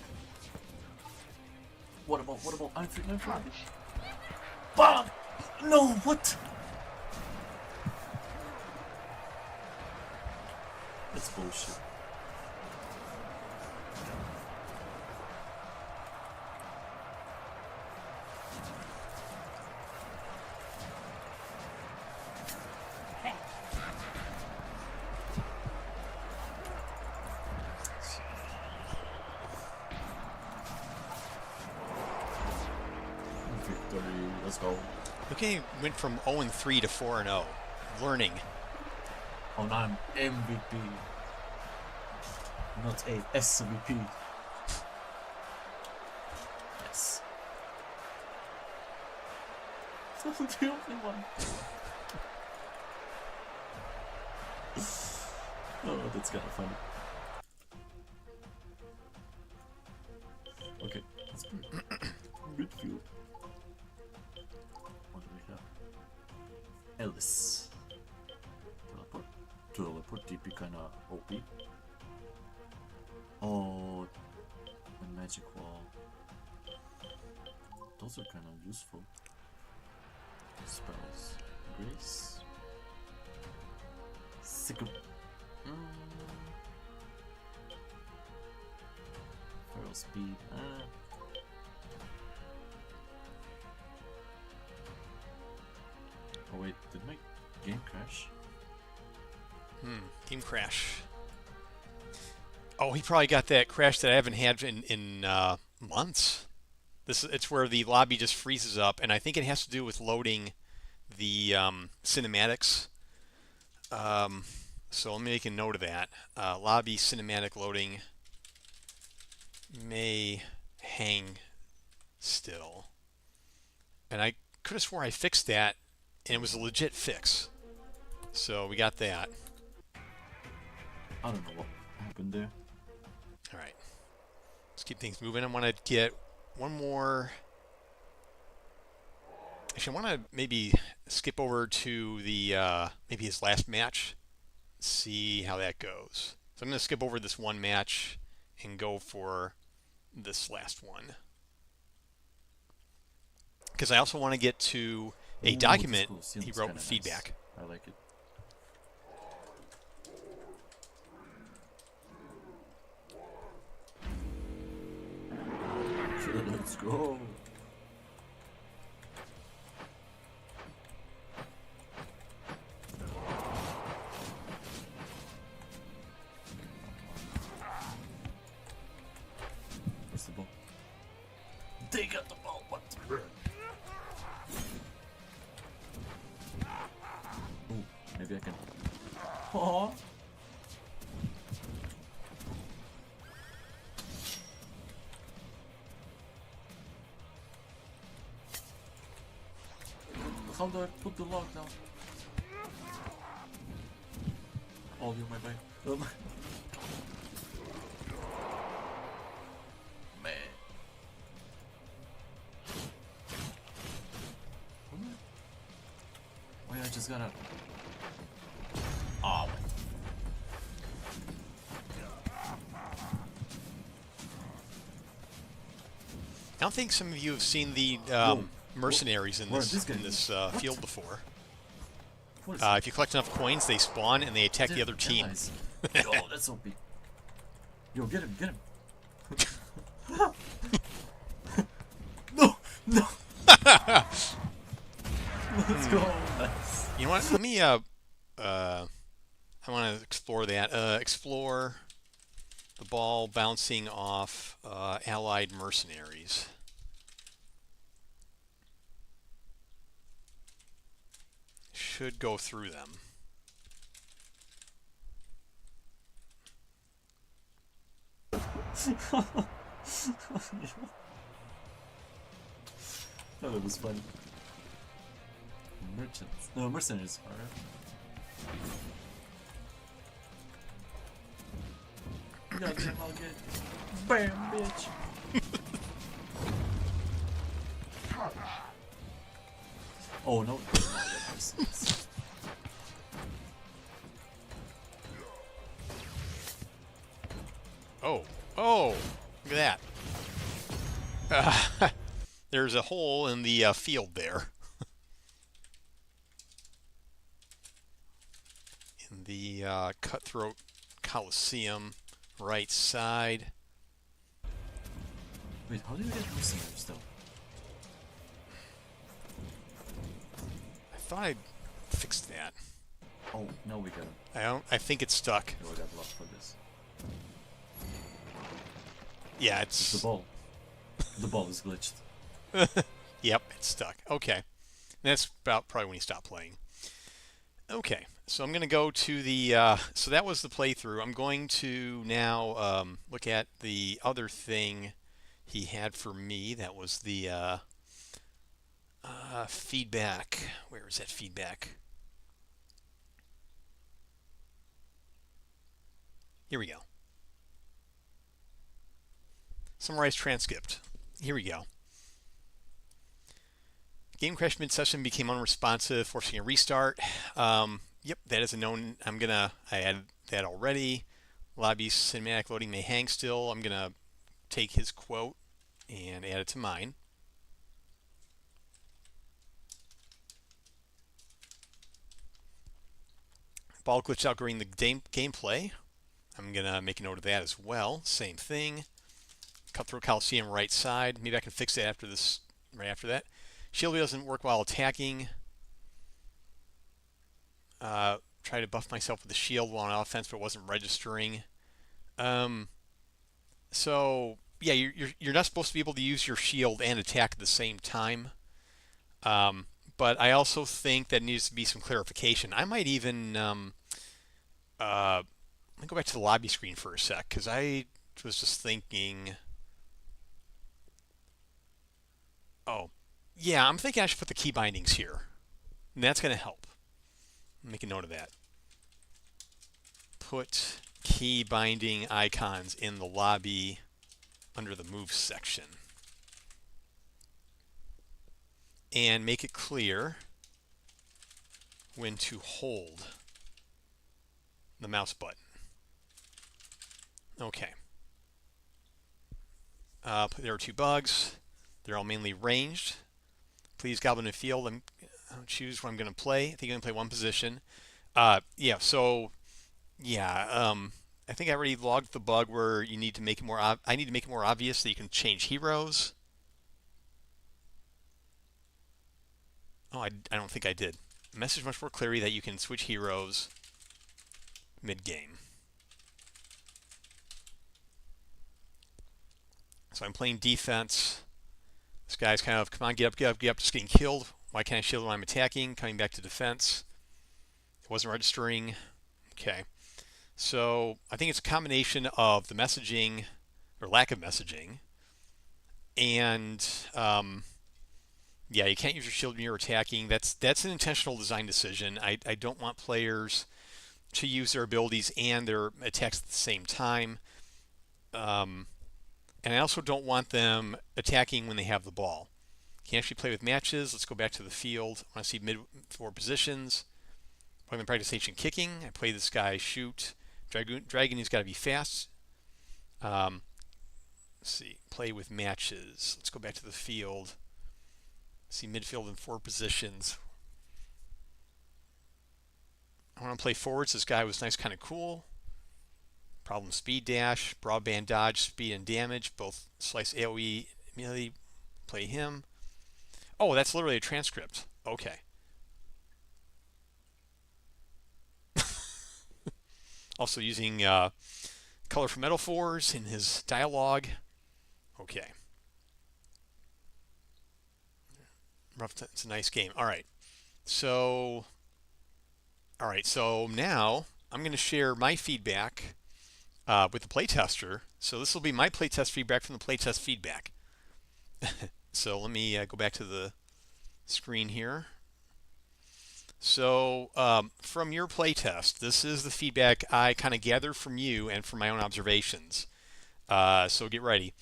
What about I'm free, I'm free. Bam! No, what? That's bullshit. Victory, let's go. Okay, went from 0-3 to 4-0. Learning. Oh, now I'm MVP. Not a SVP. Yes. I'm the only one. Oh, that's kind of funny. Okay, let's go. Midfield. What do we have? Ellis. Teleport. Teleport DP kinda OP. Oh, and magic wall. Those are kinda useful. Spells. Grace. Sickle. Feral speed. Oh wait, did my game crash? Game crash. Oh, he probably got that crash that I haven't had in months. It's where the lobby just freezes up, and I think it has to do with loading the cinematics. So let me make a note of that. Lobby cinematic loading may hang still. And I could have swore I fixed that, and it was a legit fix. So we got that. I don't know what happened there. All right. Let's keep things moving. I want to get one more. Actually, I want to maybe skip over to the maybe his last match. See how that goes. So I'm going to skip over this one match and go for this last one. Because I also want to get to a Ooh, document this cool. he Seems wrote kinda with feedback. Nice. I like it. Let's go. Where's the ball? They got the ball. What? Ooh, maybe I can. Oh. How do I put the lock down? Oh, you're my bike. Man. Wait, I just gotta. Oh. I don't think some of you have seen the mercenaries in Where is this this guy? in this field before. What is If you collect enough coins, they spawn and they attack the other team. Nice. Yo, that's so big. Yo, get him, get him. No, no. Let's go. Nice. You know what? Let me I want to explore that. Explore the ball bouncing off allied mercenaries. Should go through them. Oh, that was funny. Merchants. No, mercenaries. Alright. Gotcha, I'll get. Bam, bitch. Oh no. Oh, oh, look at that. There's a hole in the field there. In the Cutthroat Coliseum, right side. Wait, how do you get mercenaries though? I thought I fixed that. Oh, no, we got him. I think it's stuck. No, we got blocked for this. Yeah, It's the ball. The ball is glitched. Yep, it's stuck. Okay. That's about probably when you stop playing. Okay, so I'm going to go to the... so that was the playthrough. I'm going to now look at the other thing he had for me. That was the feedback. Where is that feedback? Here we go. Summarize transcript. Here we go. Game crashed mid-session, became unresponsive, forcing a restart. Yep, that is a known. I added that already. Lobby cinematic loading may hang still. I'm gonna take his quote and add it to mine. Ball glitched out during the gameplay. I'm gonna make a note of that as well. Same thing. Cutthroat Coliseum right side. Maybe I can fix that after this. Right after that. Shield doesn't work while attacking. Try to buff myself with the shield while on offense, but it wasn't registering. So yeah, you're not supposed to be able to use your shield and attack at the same time. But I also think that needs to be some clarification. I might even let me go back to the lobby screen for a sec because I was just thinking. Oh, yeah, I'm thinking I should put the key bindings here, and that's going to help. Make a note of that. Put key binding icons in the lobby under the move section. And make it clear when to hold the mouse button. Okay. There are 2 bugs. They're all mainly ranged. Please goblin in field. I'll choose what I'm going to play. I think I'm going to play one position. Yeah, so yeah, I think I already logged the bug where you need to make it more. I need to make it more obvious that you can change heroes. Oh, I don't think I did. Message much more clearly that you can switch heroes mid-game. So I'm playing defense. This guy's kind of, come on, get up, get up, get up, just getting killed. Why can't I shield when I'm attacking? Coming back to defense. It wasn't registering. Okay. So I think it's a combination of the messaging, or lack of messaging, and yeah, you can't use your shield when you're attacking. That's an intentional design decision. I don't want players to use their abilities and their attacks at the same time. And I also don't want them attacking when they have the ball. You can actually play with matches. Let's go back to the field. I want to see mid-4 positions. I'm in practice ancient kicking. I play this guy shoot. Dragon, he's got to be fast. Let's see. Play with matches. Let's go back to the field. See midfield in 4 positions. I want to play forwards. This guy was nice, kind of cool. Problem speed dash, broadband dodge, speed and damage, both slice AoE immediately. Play him. Oh, that's literally a transcript. Okay. Also using color for metaphors in his dialogue. Okay. It's a nice game. All right. So now I'm going to share my feedback with the playtester. So this will be my playtest feedback from the playtest feedback. So let me go back to the screen here. So from your playtest, this is the feedback I kind of gathered from you and from my own observations. So get ready.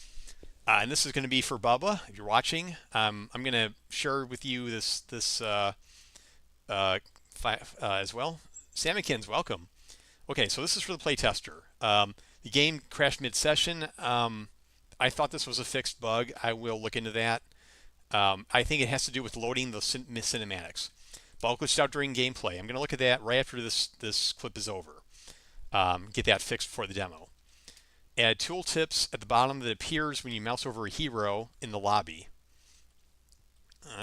And this is going to be for Bubba, if you're watching. I'm going to share with you this as well. Samikins, welcome. Okay, so this is for the playtester. The game crashed mid-session. I thought this was a fixed bug. I will look into that. I think it has to do with loading the cinematics. Ball glitched out during gameplay. I'm going to look at that right after this clip is over. Get that fixed before the demo. Add tooltips at the bottom that appears when you mouse over a hero in the lobby.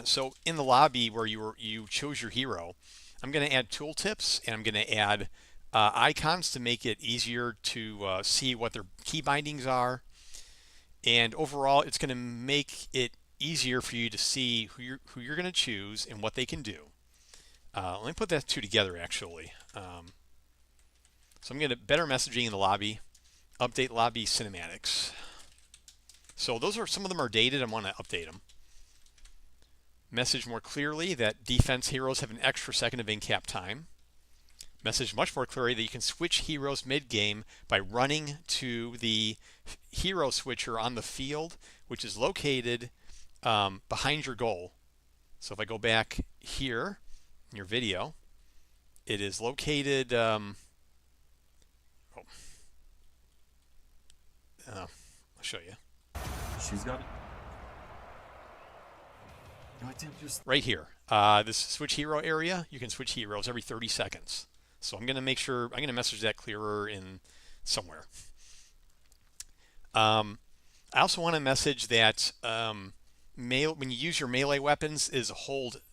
So in the lobby where you chose your hero, I'm going to add tooltips, and I'm going to add icons to make it easier to see what their key bindings are. And overall, it's going to make it easier for you to see who you're going to choose and what they can do. Let me put that 2 together, actually. So I'm going to better messaging in the lobby. Update lobby cinematics. So some of them are dated. I want to update them. Message more clearly that defense heroes have an extra second of in-cap time. Message much more clearly that you can switch heroes mid-game by running to the hero switcher on the field, which is located behind your goal. So if I go back here in your video, it is located... I'll show you. She's got it. No, I didn't just... Right here. This switch hero area, you can switch heroes every 30 seconds. So I'm going to make sure, I'm going to message that clearer in somewhere. I also want to message that when you use your melee weapons,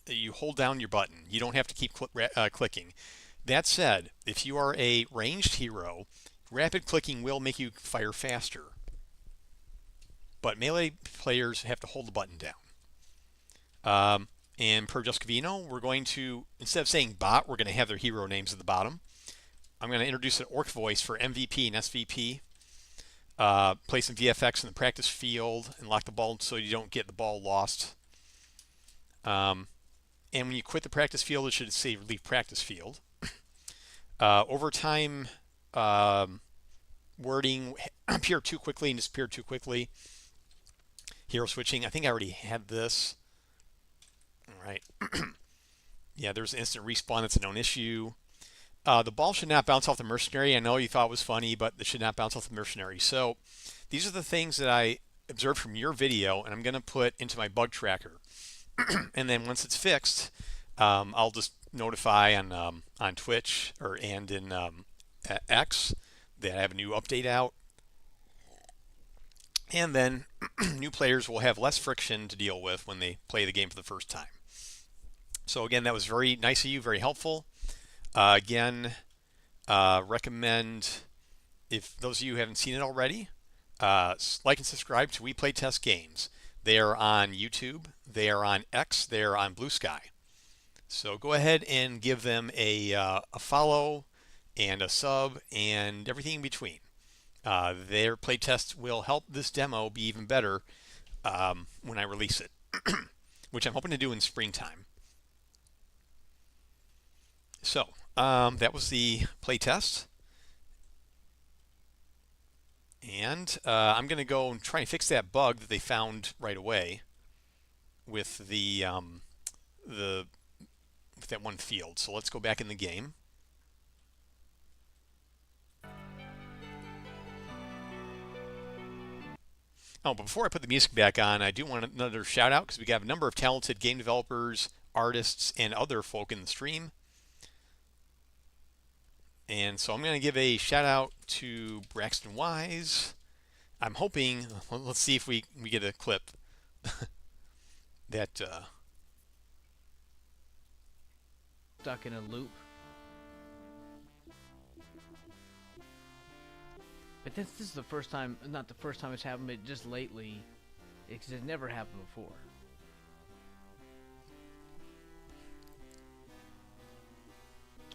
you hold down your button. You don't have to keep clicking. That said, if you are a ranged hero, rapid clicking will make you fire faster. but melee players have to hold the button down. And per Juscovino, we're going to, instead of saying bot, we're going to have their hero names at the bottom. I'm going to introduce an orc voice for MVP and SVP. Play some VFX in the practice field and lock the ball so you don't get the ball lost. And when you quit the practice field, it should say leave practice field. Overtime wording, appear too quickly and disappear too quickly. Hero switching, I think I already had this. All right. Yeah, there's instant respawn. That's a known issue. The ball should not bounce off the mercenary. I know you thought it was funny, but it should not bounce off the mercenary. So these are the things that I observed from your video, and I'm going to put into my bug tracker. And then once it's fixed, I'll just notify on Twitch and in X that I have a new update out. And then new players will have less friction to deal with when they play the game for the first time. So again, that was very nice of you, very helpful. Again, recommend, if those of you who haven't seen it already, like and subscribe to We Play Test Games. They are on YouTube, they are on X, they are on Blue Sky. So go ahead and give them a follow and a sub and everything in between. Their playtest will help this demo be even better when I release it, which I'm hoping to do in springtime. So that was the playtest, and I'm going to go and try and fix that bug that they found right away with with that one field. So let's go back in the game. Oh, but before I put the music back on, I do want another shout out because we have a number of talented game developers, artists, and other folk in the stream. And so I'm going to give a shout out to Braxton Wise. I'm hoping, let's see if we get a clip that stuck in a loop. But this is the first time, not the first time it's happened, but just lately, because it never happened before.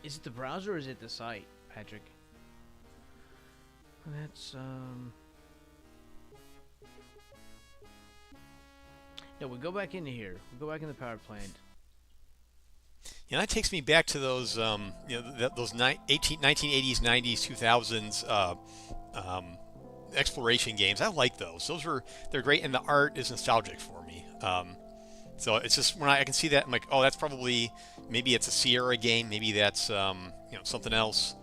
Is it the browser or is it the site, Patrick? That's, no, we go back into here. We go back in the power plant. Yeah, that takes me back to those, those 1980s, 90s, 2000s exploration games. I like those. They're great, and the art is nostalgic for me. So it's just when I can see that, I'm like, oh, that's probably, maybe it's a Sierra game, maybe that's something else.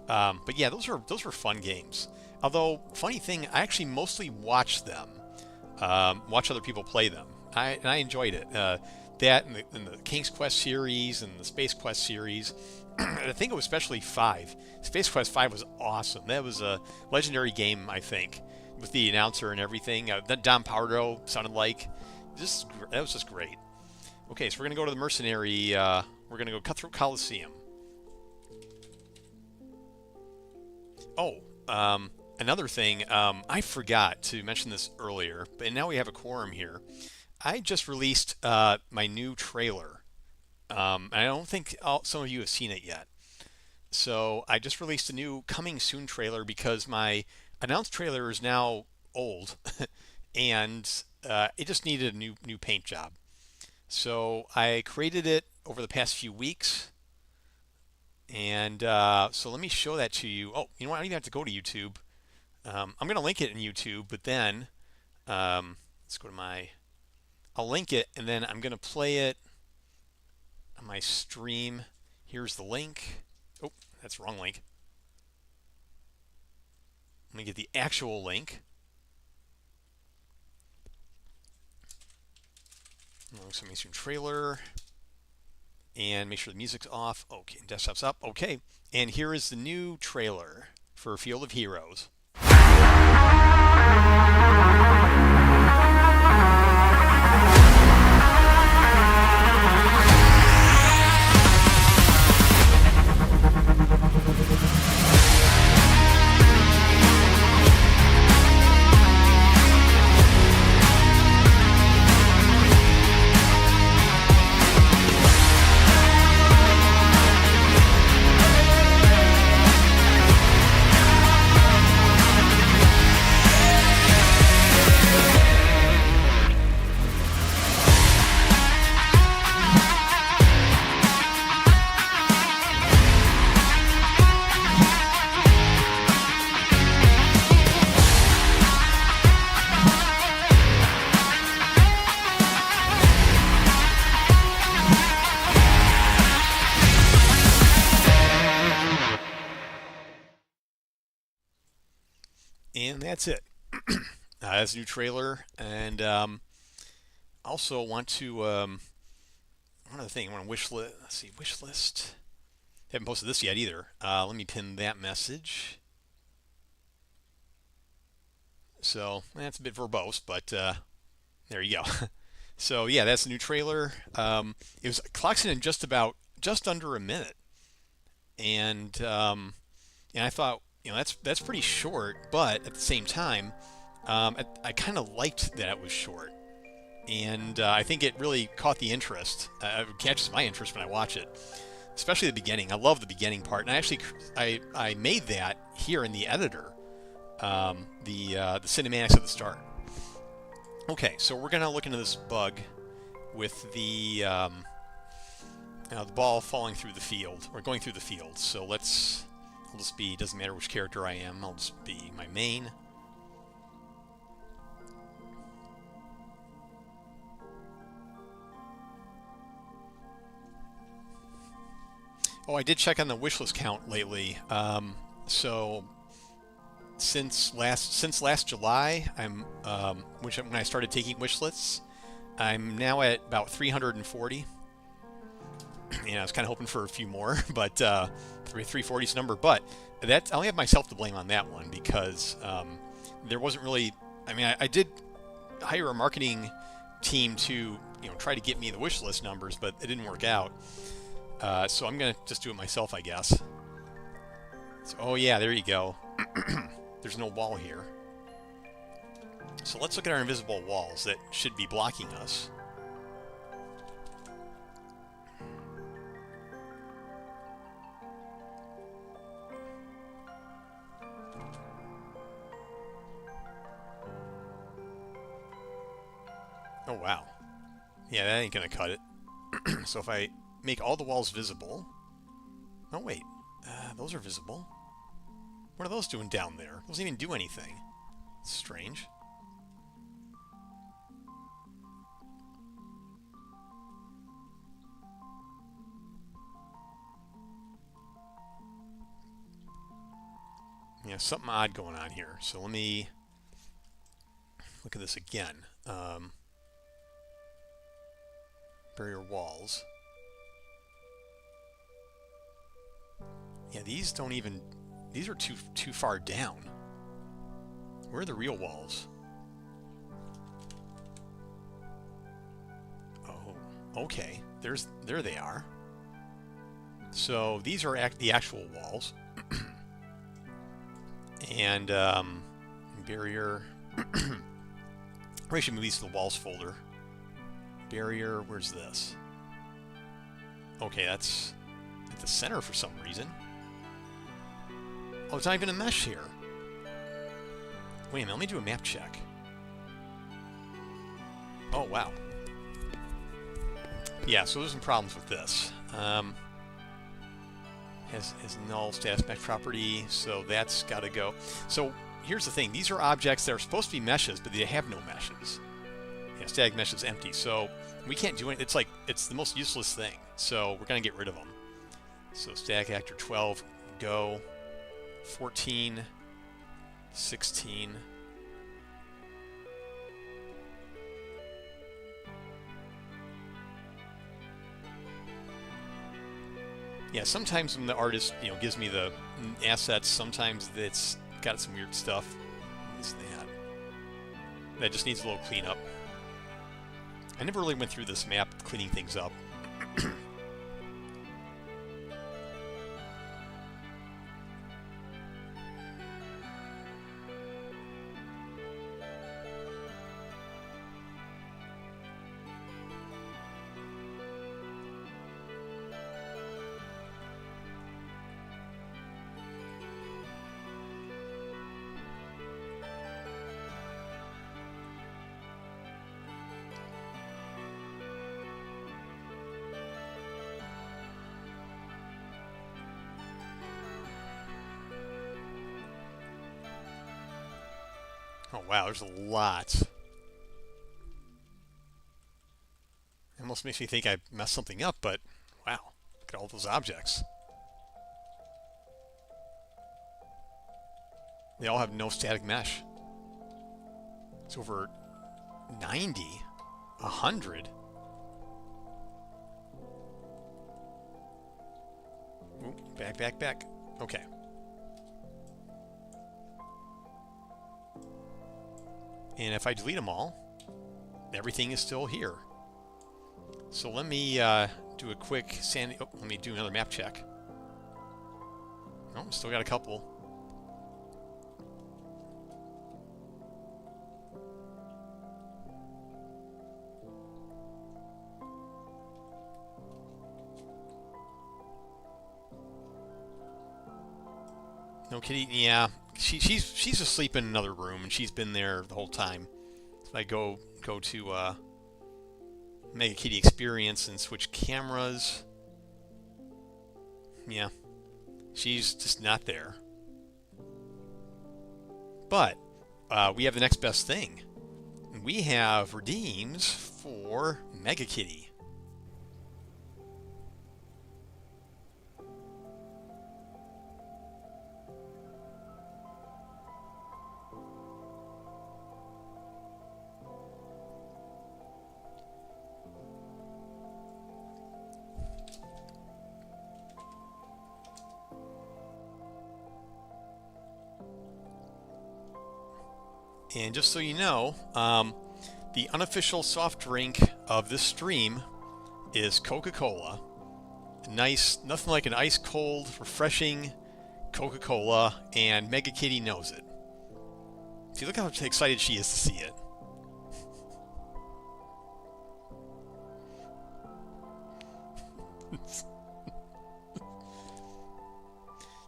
But yeah, those were fun games. Although, funny thing, I actually mostly watched them, watch other people play them. And I enjoyed it. That and the King's Quest series and the Space Quest series. And I think it was especially 5. Space Quest 5 was awesome. That was a legendary game, I think, with the announcer and everything. That Don Pardo sounded like. That was just great. Okay, so we're going to go to the Mercenary. We're going to go Cutthroat Coliseum. Oh, another thing. I forgot to mention this earlier, but now we have a quorum here. I just released my new trailer. And I don't think some of you have seen it yet. So I just released a new coming soon trailer because my announced trailer is now old and it just needed a new paint job. So I created it over the past few weeks. And so let me show that to you. Oh, you know what? I don't even have to go to YouTube. I'm going to link it in YouTube, but then let's go to I'll link it, and then I'm going to play it on my stream. Here's the link. Oh, that's the wrong link. Let me get the actual link. Coming soon trailer. And make sure the music's off. Okay, desktop's up. Okay, and here is the new trailer for Field of Heroes. that's it. That's a new trailer, and also want to one other thing. I want to wish list. Let's see, wish list. Haven't posted this yet either. Let me pin that message. So that's a bit verbose, but there you go. So yeah, that's the new trailer. It was clocks in just under a minute, and I thought, that's pretty short, but at the same time, I kind of liked that it was short, and I think it really caught the interest. It catches my interest when I watch it, especially the beginning. I love the beginning part, and I made that here in the editor, the cinematics at the start. Okay, so we're gonna look into this bug with the ball falling through the field or going through the field. So I'll just be, doesn't matter which character I am, I'll just be my main. Oh, I did check on the wishlist count lately. So since last July, when I started taking wish lists, I'm now at about 340. I was kind of hoping for a few more, but 340 is the number. But I only have myself to blame on that one because there wasn't really. I mean, I did hire a marketing team to try to get me the wish list numbers, but it didn't work out. So I'm gonna just do it myself, I guess. So, oh yeah, there you go. There's no wall here. So let's look at our invisible walls that should be blocking us. Oh wow. Yeah, that ain't gonna cut it. So if I make all the walls visible... Oh wait, those are visible. What are those doing down there? Those don't even do anything. It's strange. Yeah, something odd going on here. So let me look at this again. Barrier walls. Yeah, these don't even... These are too far down. Where are the real walls? Oh, okay. There they are. So these are the actual walls. And barrier. Probably should move these to the walls folder. Barrier. Where's this? Okay, that's at the center for some reason. Oh, it's not even a mesh here. Wait a minute, let me do a map check. Oh, wow. Yeah, so there's some problems with this. Has null status mesh property, so that's got to go. So here's the thing. These are objects that are supposed to be meshes, but they have no meshes. Yeah, static mesh is empty, so we can't do it. It's the most useless thing, so we're going to get rid of them. So static actor 12, go. 14, 16. Yeah, sometimes when the artist, gives me the assets, sometimes it's got some weird stuff. What is that? That just needs a little cleanup. I never really went through this map cleaning things up. Oh wow, there's a lot. It almost makes me think I messed something up, but wow, look at all those objects. They all have no static mesh. It's over 90, 100. Ooh, back. Okay. And if I delete them all, everything is still here. So let me do a quick sanity. Oh, let me do another map check. Oh, still got a couple. No kitty. Yeah, she's asleep in another room, and she's been there the whole time. So I go to Mega Kitty Experience and switch cameras. Yeah, she's just not there. But we have the next best thing. We have redeems for Mega Kitty. And just so you know, the unofficial soft drink of this stream is Coca-Cola. Nice, nothing like an ice-cold, refreshing Coca-Cola, and Mega Kitty knows it. See, look how excited she is to see it.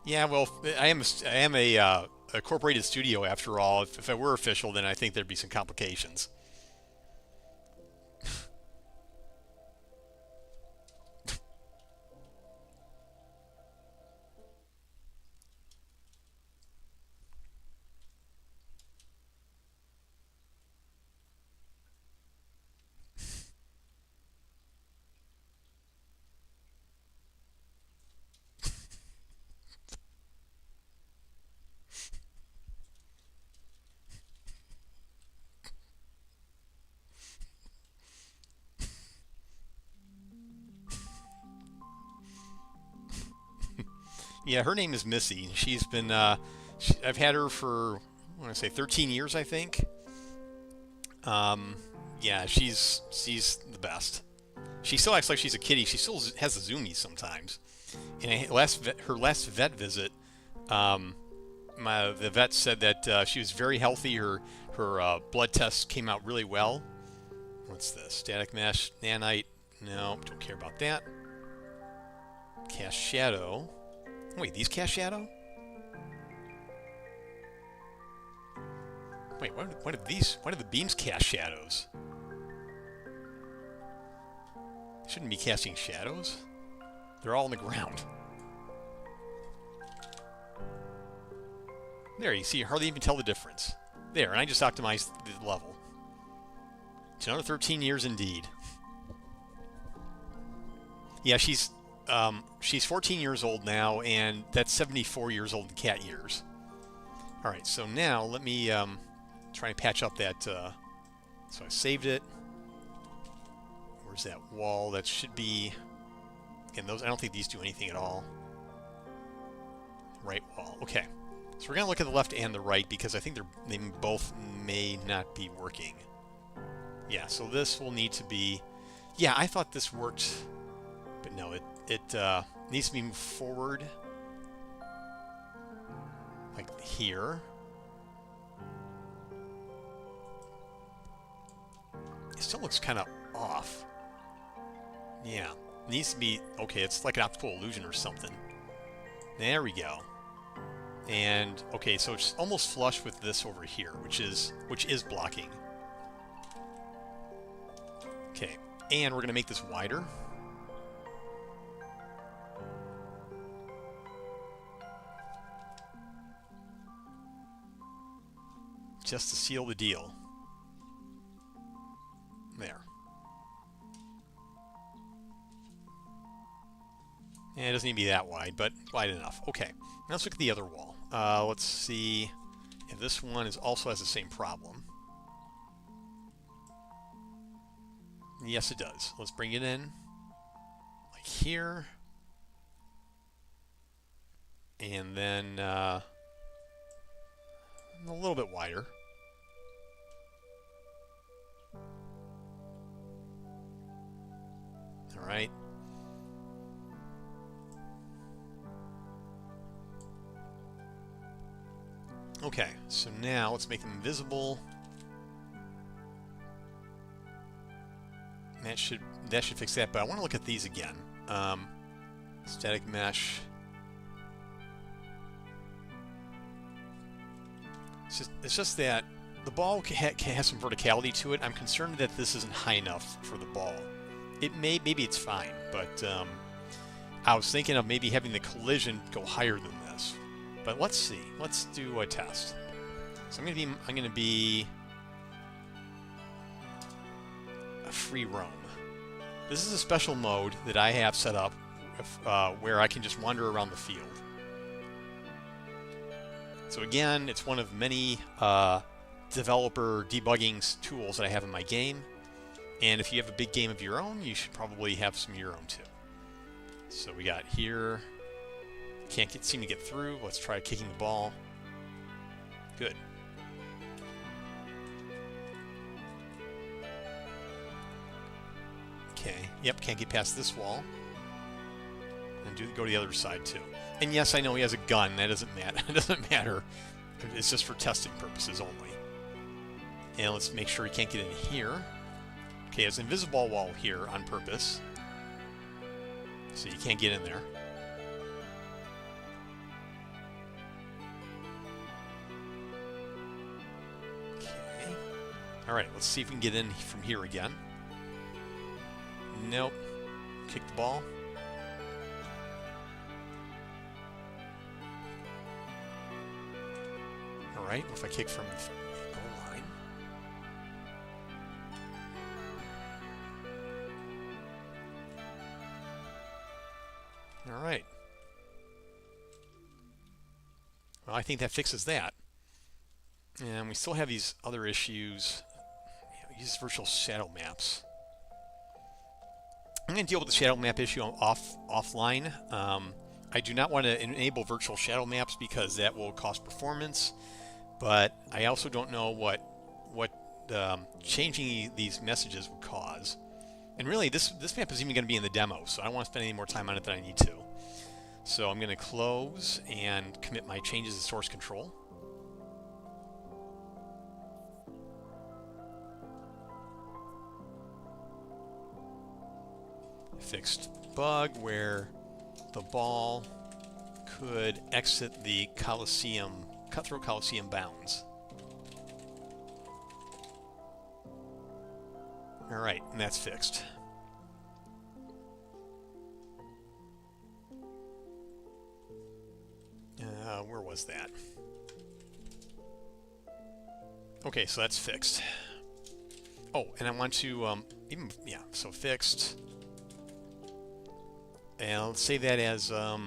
Yeah, well, I am a corporated studio after all. If I were official, then I think there'd be some complications. Yeah, her name is Missy. She's been, I've had her for, I want to say 13 years, I think. Yeah, she's the best. She still acts like she's a kitty. She still has the zoomies sometimes. And her last vet visit, the vet said that she was very healthy. Her blood tests came out really well. What's this? Static mesh, nanite. No, don't care about that. Cast shadow. Wait, these cast shadow? Wait, what did the beams cast shadows? Shouldn't be casting shadows. They're all on the ground. There, you see, you hardly even tell the difference. There, and I just optimized the level. It's another 13 years indeed. Yeah, she's 14 years old now, and that's 74 years old in cat years. All right, so now let me try and patch up that. So I saved it. Where's that wall? That should be. Again, those. I don't think these do anything at all. Right wall. Okay. So we're gonna look at the left and the right because I think they both may not be working. Yeah. So this will need to be. Yeah, I thought this worked, but no, it needs to be moved forward, like here. It still looks kind of off. Yeah, it needs to be, okay, it's like an optical illusion or something. There we go. And, okay, so it's almost flush with this over here, which is blocking. Okay, and we're going to make this wider. Just to seal the deal. There. And it doesn't need to be that wide, but wide enough. Okay, now let's look at the other wall. Let's see if this one also has the same problem. Yes, it does. Let's bring it in like here. And then a little bit wider. All right. Okay, so now let's make them invisible. That should fix that, but I want to look at these again. Static mesh. It's just that the ball has some verticality to it. I'm concerned that this isn't high enough for the ball. Maybe it's fine, but I was thinking of maybe having the collision go higher than this. But let's see. Let's do a test. So I'm gonna be a free roam. This is a special mode that I have set up where I can just wander around the field. So again, it's one of many developer debugging tools that I have in my game. And if you have a big game of your own, you should probably have some of your own too. So we got here. Can't seem to get through. Let's try kicking the ball. Good. Okay. Yep, can't get past this wall. And go to the other side too. And yes, I know he has a gun. That doesn't matter. It doesn't matter. It's just for testing purposes only. And let's make sure he can't get in here. Okay, there's an invisible wall here on purpose. So you can't get in there. Okay. Alright, let's see if we can get in from here again. Nope. Kick the ball. Alright, what if I kick from the goal line? Alright. Well, I think that fixes that. And we still have these other issues. Use virtual shadow maps. I'm going to deal with the shadow map issue offline. I do not want to enable virtual shadow maps because that will cost performance. But I also don't know what changing these messages would cause. And really, this map is even going to be in the demo, so I don't want to spend any more time on it than I need to. So I'm going to close and commit my changes to source control. Fixed bug where the ball could exit the cutthroat Coliseum bounds. Alright, and that's fixed. Where was that? Okay, so that's fixed. Oh, and I want to, so fixed. And let's save that as a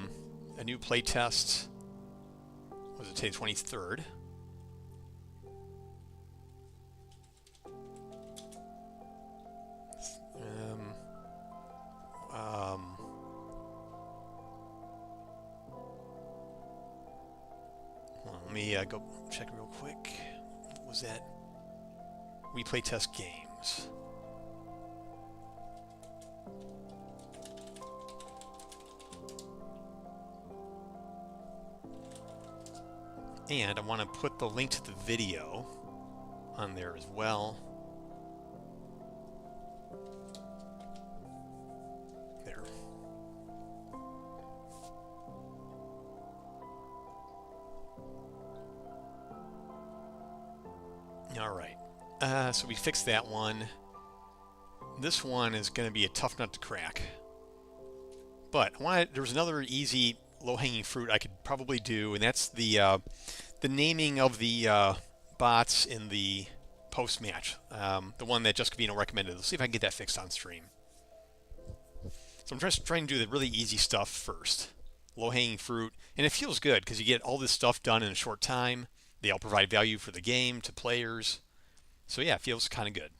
new playtest. Was it today, 23rd? Well, let me go check real quick. What was that? We play test games. And I want to put the link to the video on there as well. There. All right. So we fixed that one. This one is going to be a tough nut to crack. But there's another easy low-hanging fruit I could probably do, and that's the naming of the bots in the post-match. The one that Juscovino recommended. Let's see if I can get that fixed on stream. So I'm just trying to do the really easy stuff first. Low-hanging fruit. And it feels good because you get all this stuff done in a short time. They all provide value for the game, to players. So yeah, it feels kind of good.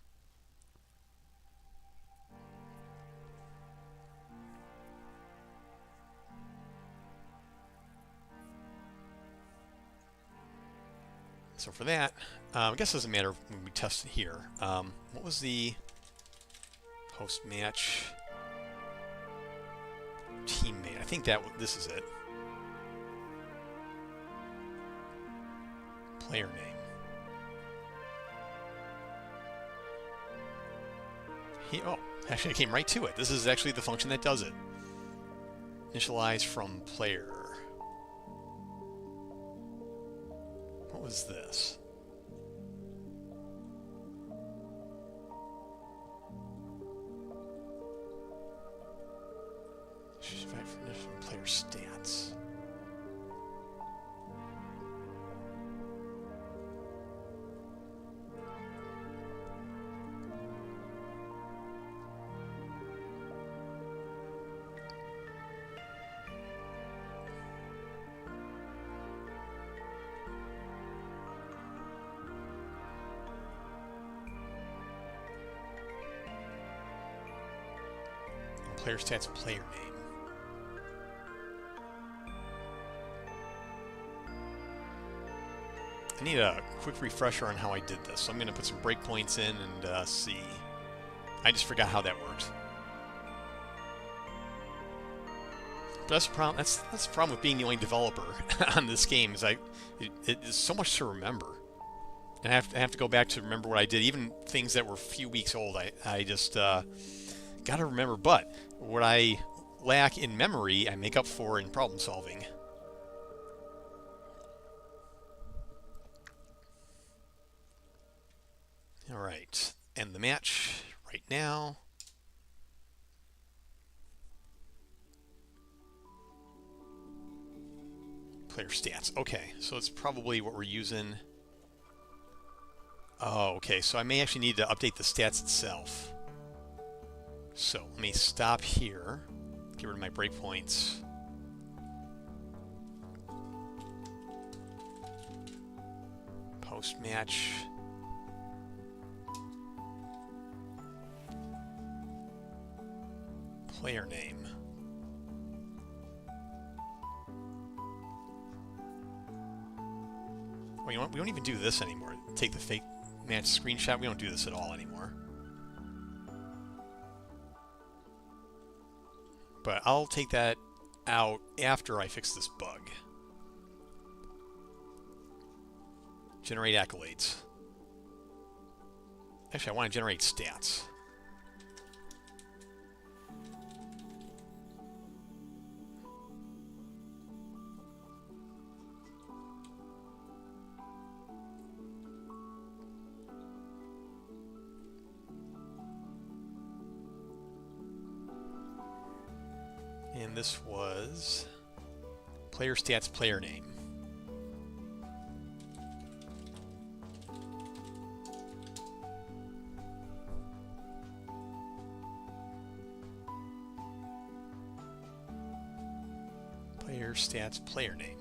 So for that, I guess it doesn't matter when we test it here. What was the post-match teammate? I think this is it. Player name. Actually, I came right to it. This is actually the function that does it. Initialize from player. What was this? From player stats. Player stats, player name. I need a quick refresher on how I did this, so I'm going to put some breakpoints in and see. I just forgot how that worked. But that's the problem. That's the problem with being the only developer on this game. Is it is so much to remember, and I have to go back to remember what I did. Even things that were a few weeks old, I just got to remember. But what I lack in memory, I make up for in problem solving. All right, end the match right now. Player stats. Okay, so it's probably what we're using. Oh, okay, so I may actually need to update the stats itself. So let me stop here, get rid of my breakpoints. Post-match. Player name. Well, you know what? We don't even do this anymore. Take the fake match screenshot. We don't do this at all anymore. But I'll take that out after I fix this bug. Generate accolades. Actually, I want to generate stats. And this was player stats, player name. Player stats, player name.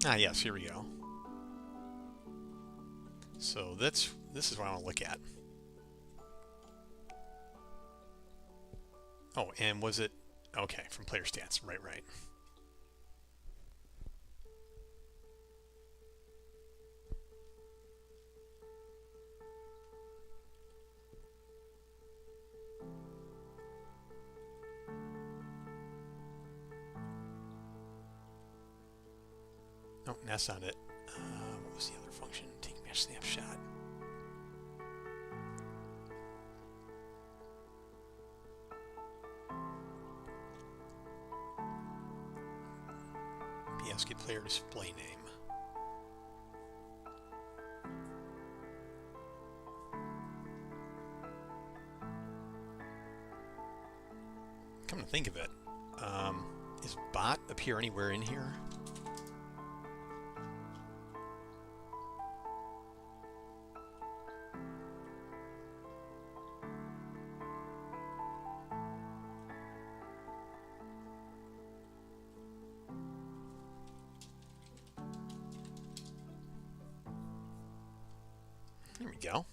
Ah, yes, here we go. So this is what I want to look at. Oh, and was it... Okay, from player stats. Right. Oh, that's not it. What was the other function? Take match snapshot. PS get player display name. Come to think of it, is bot appear anywhere in here? There we go.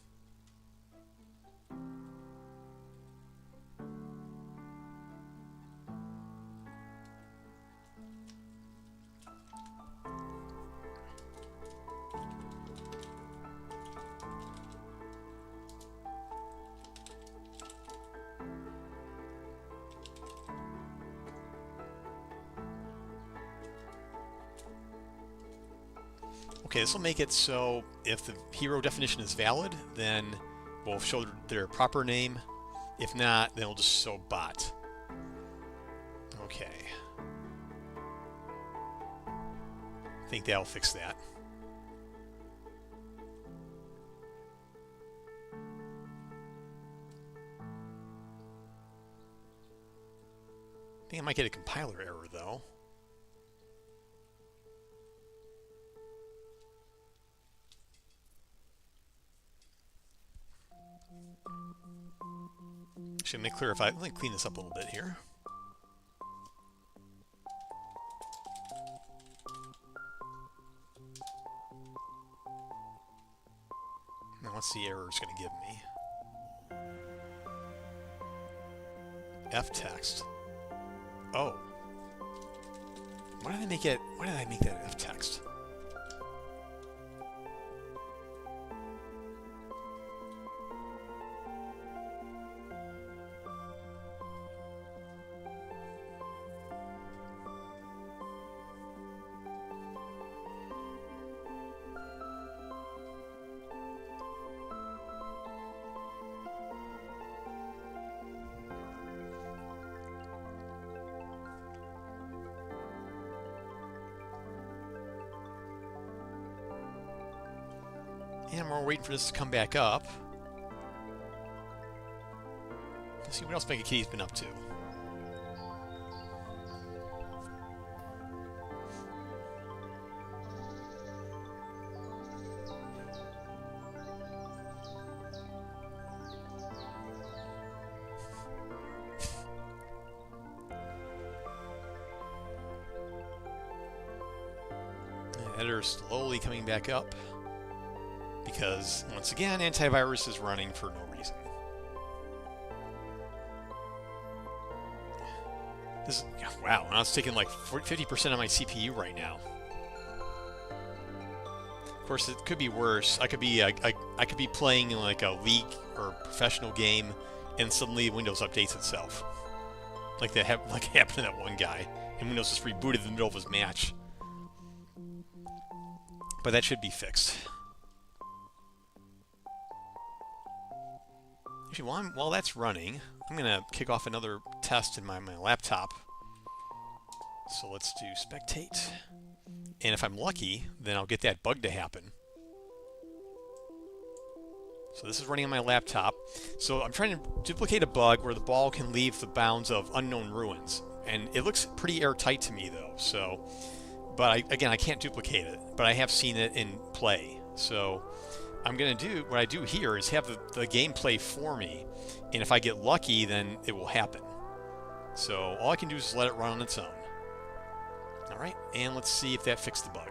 Okay, this will make it so if the hero definition is valid, then we'll show their proper name. If not, then we'll just show bot. Okay. I think that'll fix that. I think I might get a compiler error though. Actually, let me clarify. Let me clean this up a little bit here. Now, what's the error it's going to give me? F text. Oh. Why did I make it? Why did I make that F text? And we're waiting for this to come back up. Let's see what else Mega Kitty's been up to. The editor's slowly coming back up. Because, once again, antivirus is running for no reason. This is, wow, now it's taking like 50% of my CPU right now. Of course, it could be worse. I could be playing like a league or professional game, and suddenly Windows updates itself, like like happened to that one guy, and Windows just rebooted in the middle of his match. But that should be fixed. Actually, while that's running, I'm going to kick off another test in my laptop. So let's do spectate. And if I'm lucky, then I'll get that bug to happen. So this is running on my laptop. So I'm trying to duplicate a bug where the ball can leave the bounds of unknown ruins. And it looks pretty airtight to me, though. So, but again, I can't duplicate it. But I have seen it in play. So I'm going to do, what I do here is have the game play for me, and if I get lucky, then it will happen. So all I can do is let it run on its own. Alright, and let's see if that fixed the bug.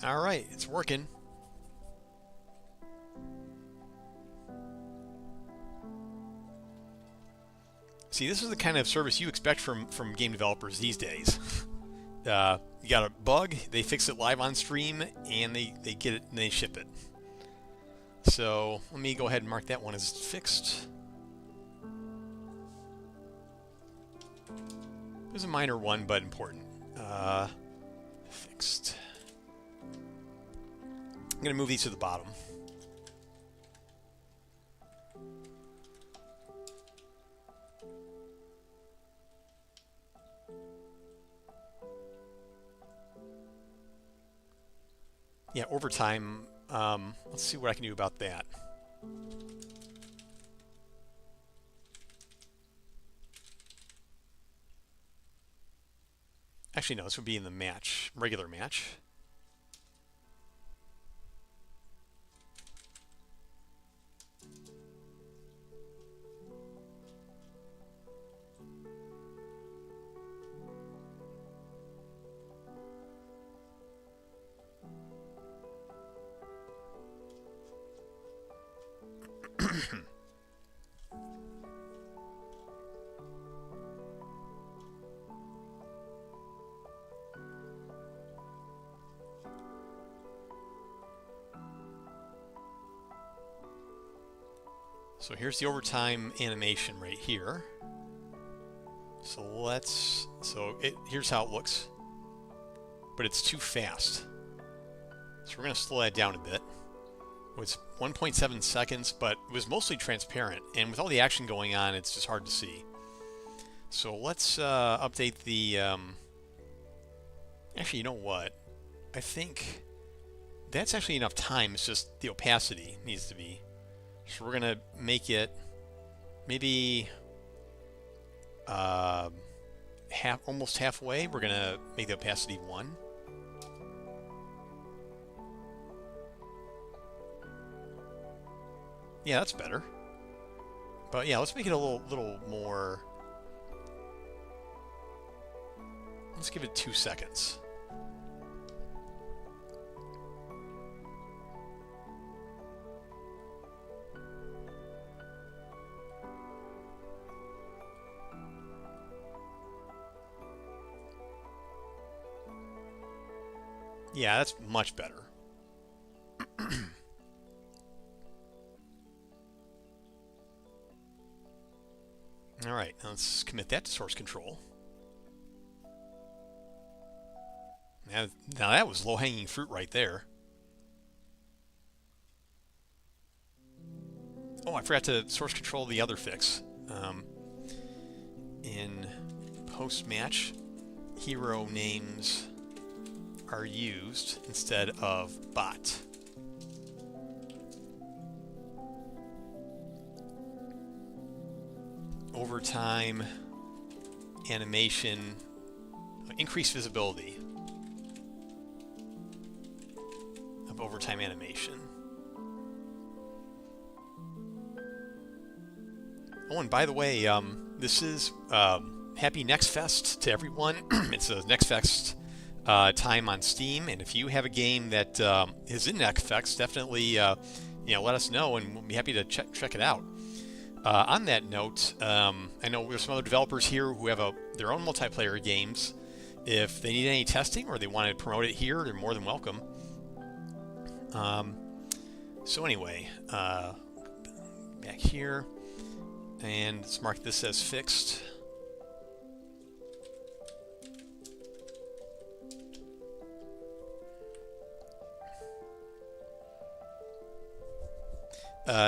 Alright, it's working. See, this is the kind of service you expect from game developers these days. You got a bug, they fix it live on stream, and they get it and they ship it. So let me go ahead and mark that one as fixed. It was a minor one, but important. Fixed. I'm going to move these to the bottom. Yeah, overtime. Let's see what I can do about that. Actually, no, this would be in the match, regular match. So here's the overtime animation right here. So here's how it looks, but it's too fast. So we're going to slow that down a bit. It's 1.7 seconds, but it was mostly transparent, and with all the action going on, it's just hard to see. So let's update the. Actually, you know what? I think that's actually enough time. It's just the opacity needs to be. So we're gonna make it maybe almost halfway. We're gonna make the opacity 1. Yeah, that's better. But yeah, let's make it a little more. Let's give it 2 seconds. Yeah, that's much better. All right, now let's commit that to source control. Now that was low-hanging fruit right there. Oh, I forgot to source control the other fix. In post-match, hero names are used instead of bot. Overtime animation, increased visibility of overtime animation. Oh, and by the way, this is Happy Next Fest to everyone. It's a Next Fest time on Steam, and if you have a game that is in Next Fest, definitely let us know, and we'll be happy to check it out. On that note, I know there's some other developers here who have their own multiplayer games. If they need any testing or they want to promote it here, they're more than welcome. So anyway, back here, and let's mark this as fixed.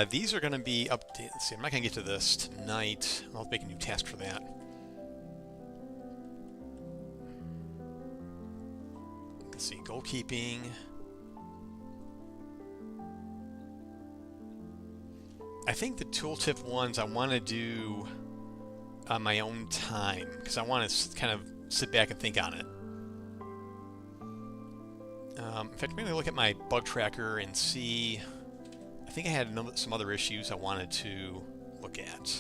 These are going to be updated. Let's see, I'm not going to get to this tonight. I'll make a new task for that. Let's see, goalkeeping. I think the tooltip ones I want to do on my own time, because I want to kind of sit back and think on it. In fact, I'm going to look at my bug tracker and see. I think I had some other issues I wanted to look at.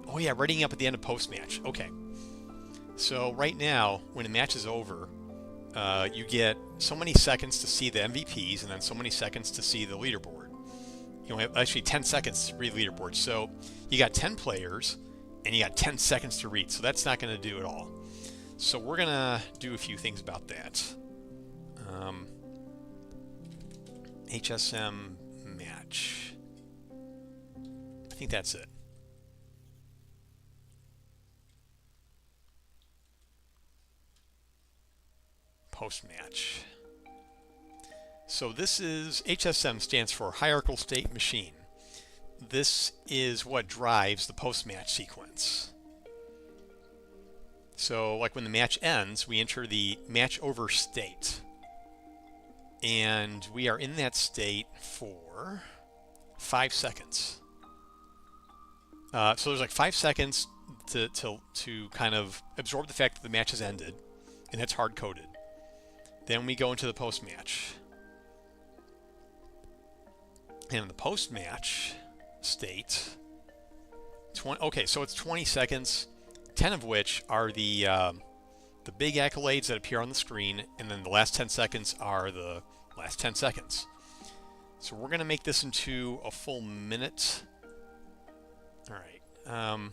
Oh yeah, readying up at the end of post-match. Okay. So right now, when a match is over, you get so many seconds to see the MVPs and then so many seconds to see the leaderboard. You know, actually 10 seconds to read the leaderboard. So you got 10 players and you got 10 seconds to read. So that's not going to do it all. So we're going to do a few things about that. HSM match. I think that's it. Post-match. So this is, HSM stands for Hierarchical State Machine. This is what drives the post-match sequence. So like when the match ends, we enter the match over state. and we are in that state for 5 seconds. So there's like 5 seconds to kind of absorb the fact that the match has ended, and that's hard-coded. Then we go into the post-match. And in the post-match state, okay, so it's 20 seconds, 10 of which are the big accolades that appear on the screen, and then the last 10 seconds are the last 10 seconds. So we're going to make this into a full minute. All right.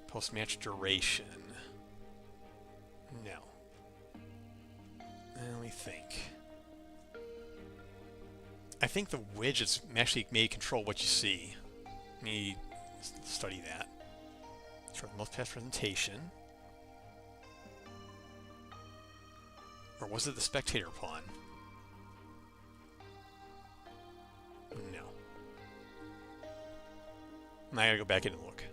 Post-match duration. No. Let me think. I think the widgets actually may control what you see. Let me study that. Start the multi-pass presentation. Or was it the spectator pawn? No. I gotta go back in and look.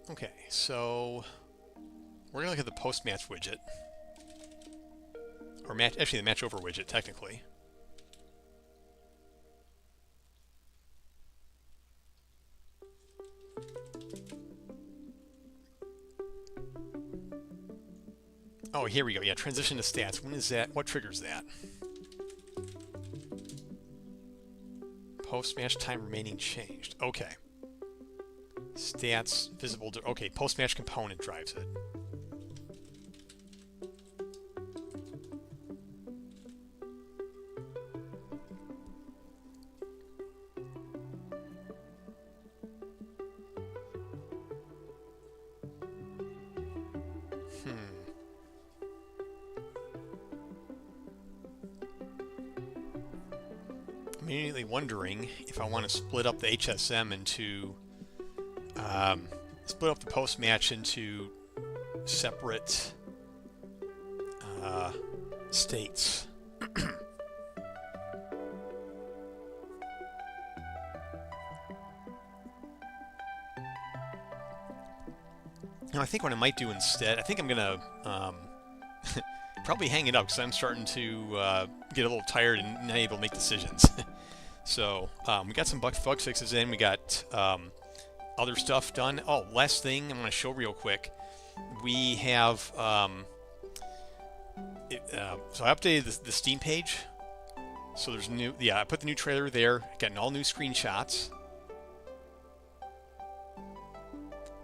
Okay, so we're going to look at the post-match widget. Or actually the match over widget, technically. Oh, here we go. Yeah, transition to stats. When is that? What triggers that? Post-match time remaining changed. Okay. Stats visible to, okay, post-match component drives it. I'm immediately wondering if I want to split up the HSM into split up the post-match into separate states. Now, I think what I might do instead, I think I'm gonna probably hang it up because I'm starting to get a little tired and not able to make decisions. So we got some bug fixes in. We got other stuff done. Oh, last thing I'm going to show real quick. We have so I updated the Steam page. So there's new. Yeah, I put the new trailer there. Getting all new screenshots.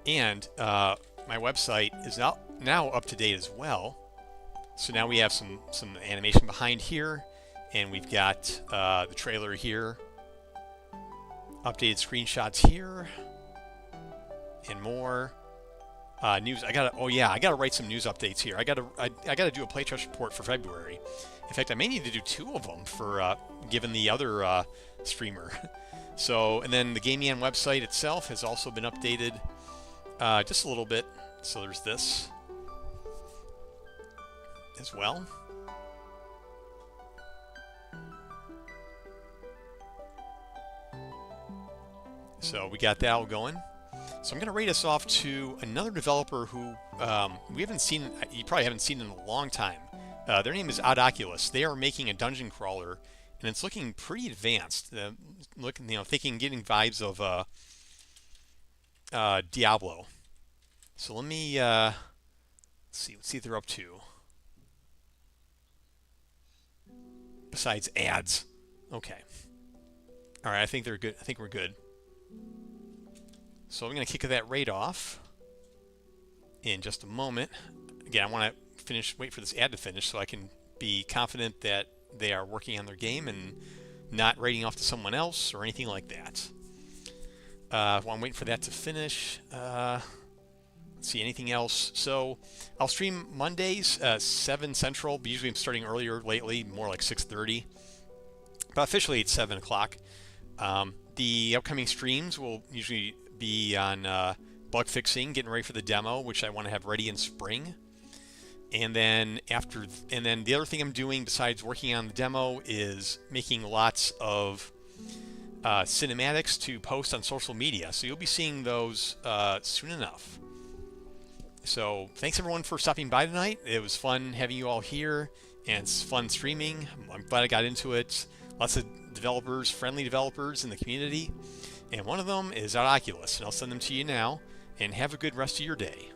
And my website is now up to date as well. So now we have some animation behind here, and we've got the trailer here. Updated screenshots here. And more news. I gotta write some news updates here. I gotta do a playtest report for February. In fact, I may need to do 2 of them for given the other streamer. So, and then the GameYan website itself has also been updated just a little bit. So there's this as well. So we got that all going. So I'm going to rate us off to another developer who we haven't seen, you probably haven't seen in a long time. Their name is Odd Oculus. They are making a dungeon crawler, and it's looking pretty advanced. Getting vibes of Diablo. So let me see if they're up to. Besides ads, okay. All right, I think they're good. I think we're good. So I'm going to kick that rate off in just a moment. Again, I want to wait for this ad to finish so I can be confident that they are working on their game and not rating off to someone else or anything like that. While I'm waiting for that to finish, see anything else. So I'll stream Mondays 7 Central, but usually I'm starting earlier lately, more like 6:30. But officially it's 7 o'clock. The upcoming streams will usually be on bug fixing, getting ready for the demo, which I want to have ready in spring. And then the other thing I'm doing besides working on the demo is making lots of cinematics to post on social media. So you'll be seeing those soon enough. So thanks everyone for stopping by tonight. It was fun having you all here, and it's fun streaming. I'm glad I got into it. Lots of developers, friendly developers in the community. And one of them is at Oculus, and I'll send them to you now. And have a good rest of your day.